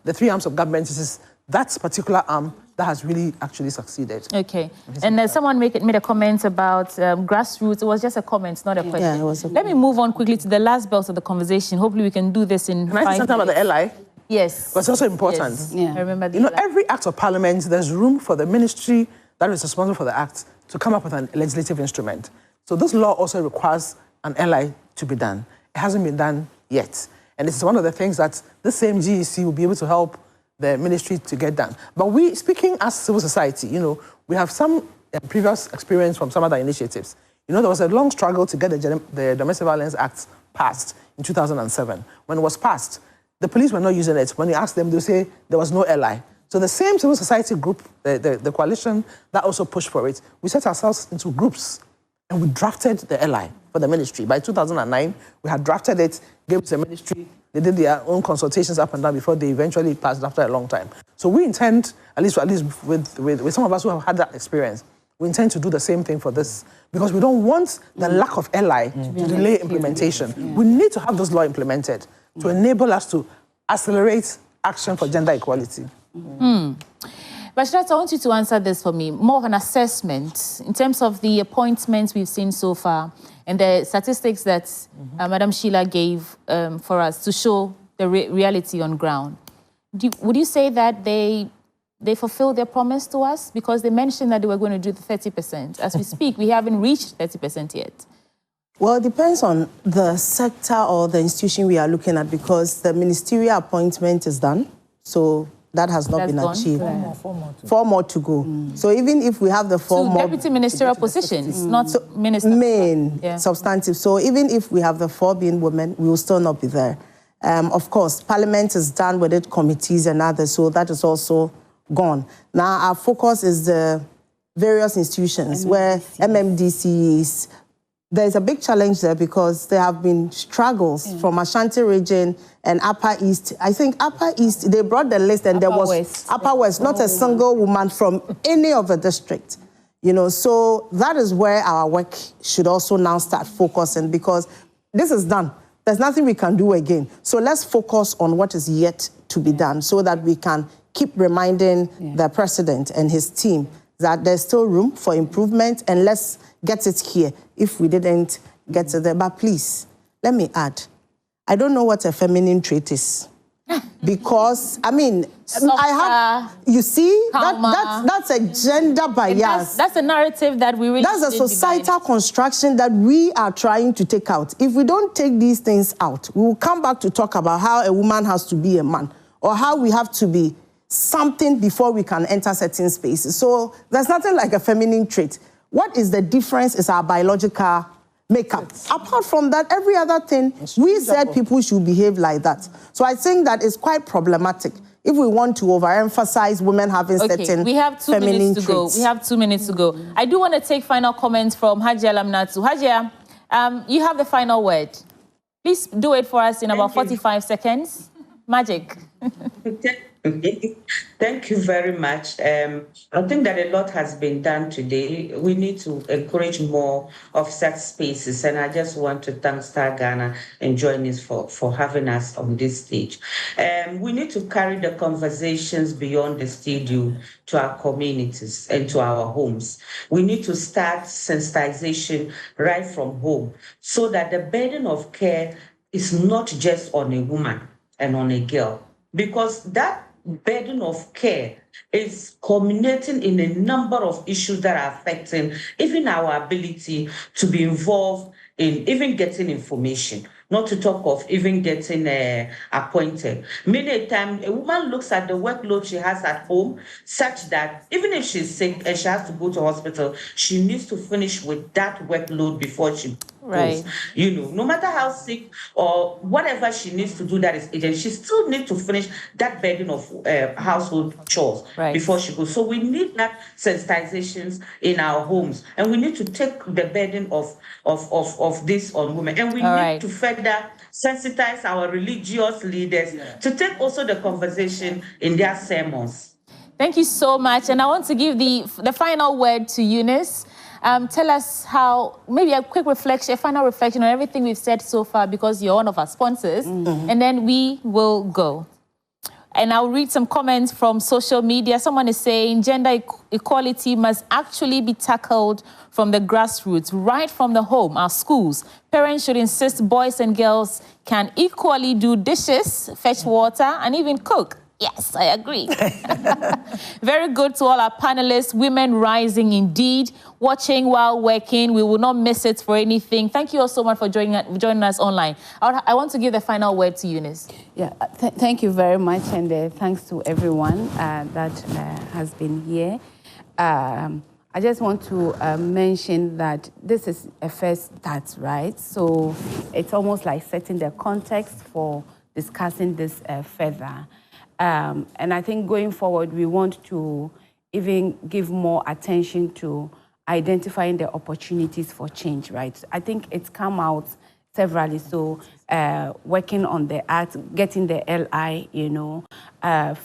the three arms of government, is that particular arm that has really actually succeeded. Okay. And someone made a comment about grassroots. It was just a comment, not a question. Yeah, it was a Let me move on quickly to the last belt of the conversation. Hopefully we can do this in 5 minutes. Can I say something about the LI? Yes. But it's also important. Yes. Yeah. I remember the You know, LI. every act of parliament, there's room for the ministry that is responsible for the act to come up with a legislative instrument. So this law also requires an LI to be done. It hasn't been done yet. And this is one of the things that the same GEC will be able to help the ministry to get done. But we, speaking as civil society, you know, we have some previous experience from some other initiatives. You know, there was a long struggle to get the Domestic Violence Act passed in 2007. When it was passed, the police were not using it. When you asked them, they say there was no LI. So the same civil society group, the coalition that also pushed for it, we set ourselves into groups and we drafted the LI for the ministry. By 2009, we had drafted it, gave it to the ministry. They did their own consultations up and down before they eventually passed after a long time. So we intend, at least with some of us who have had that experience, we intend to do the same thing for this because we don't want the lack of LI to delay implementation. Yeah. We need to have this law implemented to enable us to accelerate action for gender equality. Bashirat, I want you to answer this for me. More of an assessment in terms of the appointments we've seen so far and the statistics that Madam Sheila gave for us to show the reality on ground. Would you say that they fulfill their promise to us? Because they mentioned that they were going to do the 30%. As we speak, we haven't reached 30% yet. Well, it depends on the sector or the institution we are looking at because the ministerial appointment is done. So that has not been achieved. Four more to go. So even if we have the four more... Deputy ministerial positions, not minister. Main, substantive. So even if we have the 4 being women, we will still not be there. Of course, Parliament is done with it, committees and others, so that is also gone. Now, our focus is the various institutions where MMDC is... There's a big challenge there because there have been struggles from Ashanti region and Upper East. I think Upper East, they brought the list and there was Upper West, not a single woman from any of the district. You know, so that is where our work should also now start focusing because this is done. There's nothing we can do again. So let's focus on what is yet to be done so that we can keep reminding the president and his team that there's still room for improvement and let's get it here if we didn't get it there. But please, let me add, I don't know what a feminine trait is. Because, I mean, you see, that's a gender bias. That's a narrative that we really... That's a societal construction that we are trying to take out. If we don't take these things out, we will come back to talk about how a woman has to be a man or how we have to be something before we can enter certain spaces. So there's nothing like a feminine trait. What is the difference is our biological makeup. Apart from that, every other thing, we said people should behave like that. So I think that is quite problematic if we want to overemphasize women having certain we have 2 feminine minutes to traits. go. We have 2 minutes to go. I do want to take final comments from Hajia Lamnatu. Hajia, you have the final word. Please do it for us in about 45 seconds. Magic. Thank you very much. I think that a lot has been done today. We need to encourage more of such spaces. And I just want to thank Star Ghana and Join for having us on this stage. We need to carry the conversations beyond the studio to our communities and to our homes. We need to start sensitization right from home so that the burden of care is not just on a woman and on a girl. Because that burden of care is culminating in a number of issues that are affecting even our ability to be involved in even getting information, not to talk of even getting appointed. Many a time, a woman looks at the workload she has at home such that even if she's sick and she has to go to hospital, she needs to finish with that workload before she goes. You know, no matter how sick or whatever she needs to do that is urgent, she still needs to finish that burden of household chores before she goes. So we need that sensitizations in our homes, and we need to take the burden of this on women, and we need to further sensitize our religious leaders to take also the conversation in their sermons. Thank you so much, and I want to give the final word to Eunice. Tell us how, maybe a quick reflection, a final reflection on everything we've said so far, because you're one of our sponsors, and then we will go. And I'll read some comments from social media. Someone is saying gender equality must actually be tackled from the grassroots, right from the home, our schools. Parents should insist boys and girls can equally do dishes, fetch water, and even cook. Yes, I agree. Very good to all our panelists. Women rising indeed. Watching while working. We will not miss it for anything. Thank you all so much for joining us online. I want to give the final word to Eunice. Yeah, thank you very much, and thanks to everyone that has been here. I just want to mention that this is a first start, right? So it's almost like setting the context for discussing this further. And I think going forward, we want to even give more attention to identifying the opportunities for change, right? I think it's come out severally. So working on the act, getting the LI,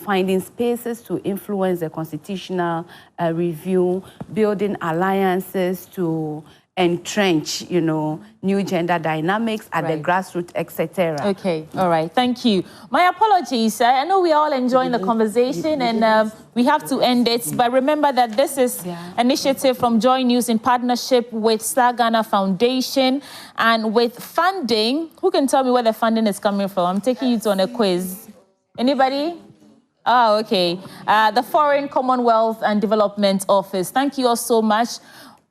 finding spaces to influence the constitutional review, building alliances to entrench, new gender dynamics at the grassroots, etc. Okay, all right, thank you. My apologies. I know we're all enjoying the conversation and we have to end it, but remember that this is an initiative from Joy News in partnership with Star Ghana Foundation and with funding. Who can tell me where the funding is coming from? I'm taking you to on a quiz. Anybody? Oh, okay. The Foreign Commonwealth and Development Office. Thank you all so much.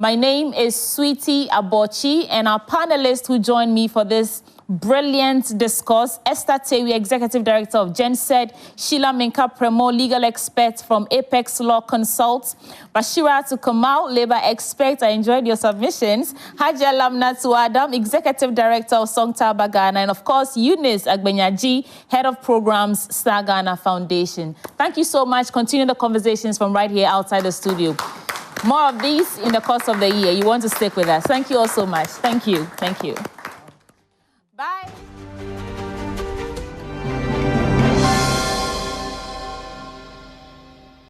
My name is Sweetie Abochi, and our panelists who joined me for this brilliant discourse, Esther Tewi, Executive Director of GenSed, Sheila Minka Premo, Legal Expert from Apex Law Consult, Bashira Tukamal, Labor Expert, I enjoyed your submissions, Haja Lamnatu Adam, Executive Director of Songtaba Ghana, and of course, Eunice Agbenyaji, Head of Programs, Star Ghana Foundation. Thank you so much. Continue the conversations from right here outside the studio. More of these in the course of the year. You want to stick with us. Thank you all so much. Thank you. Thank you.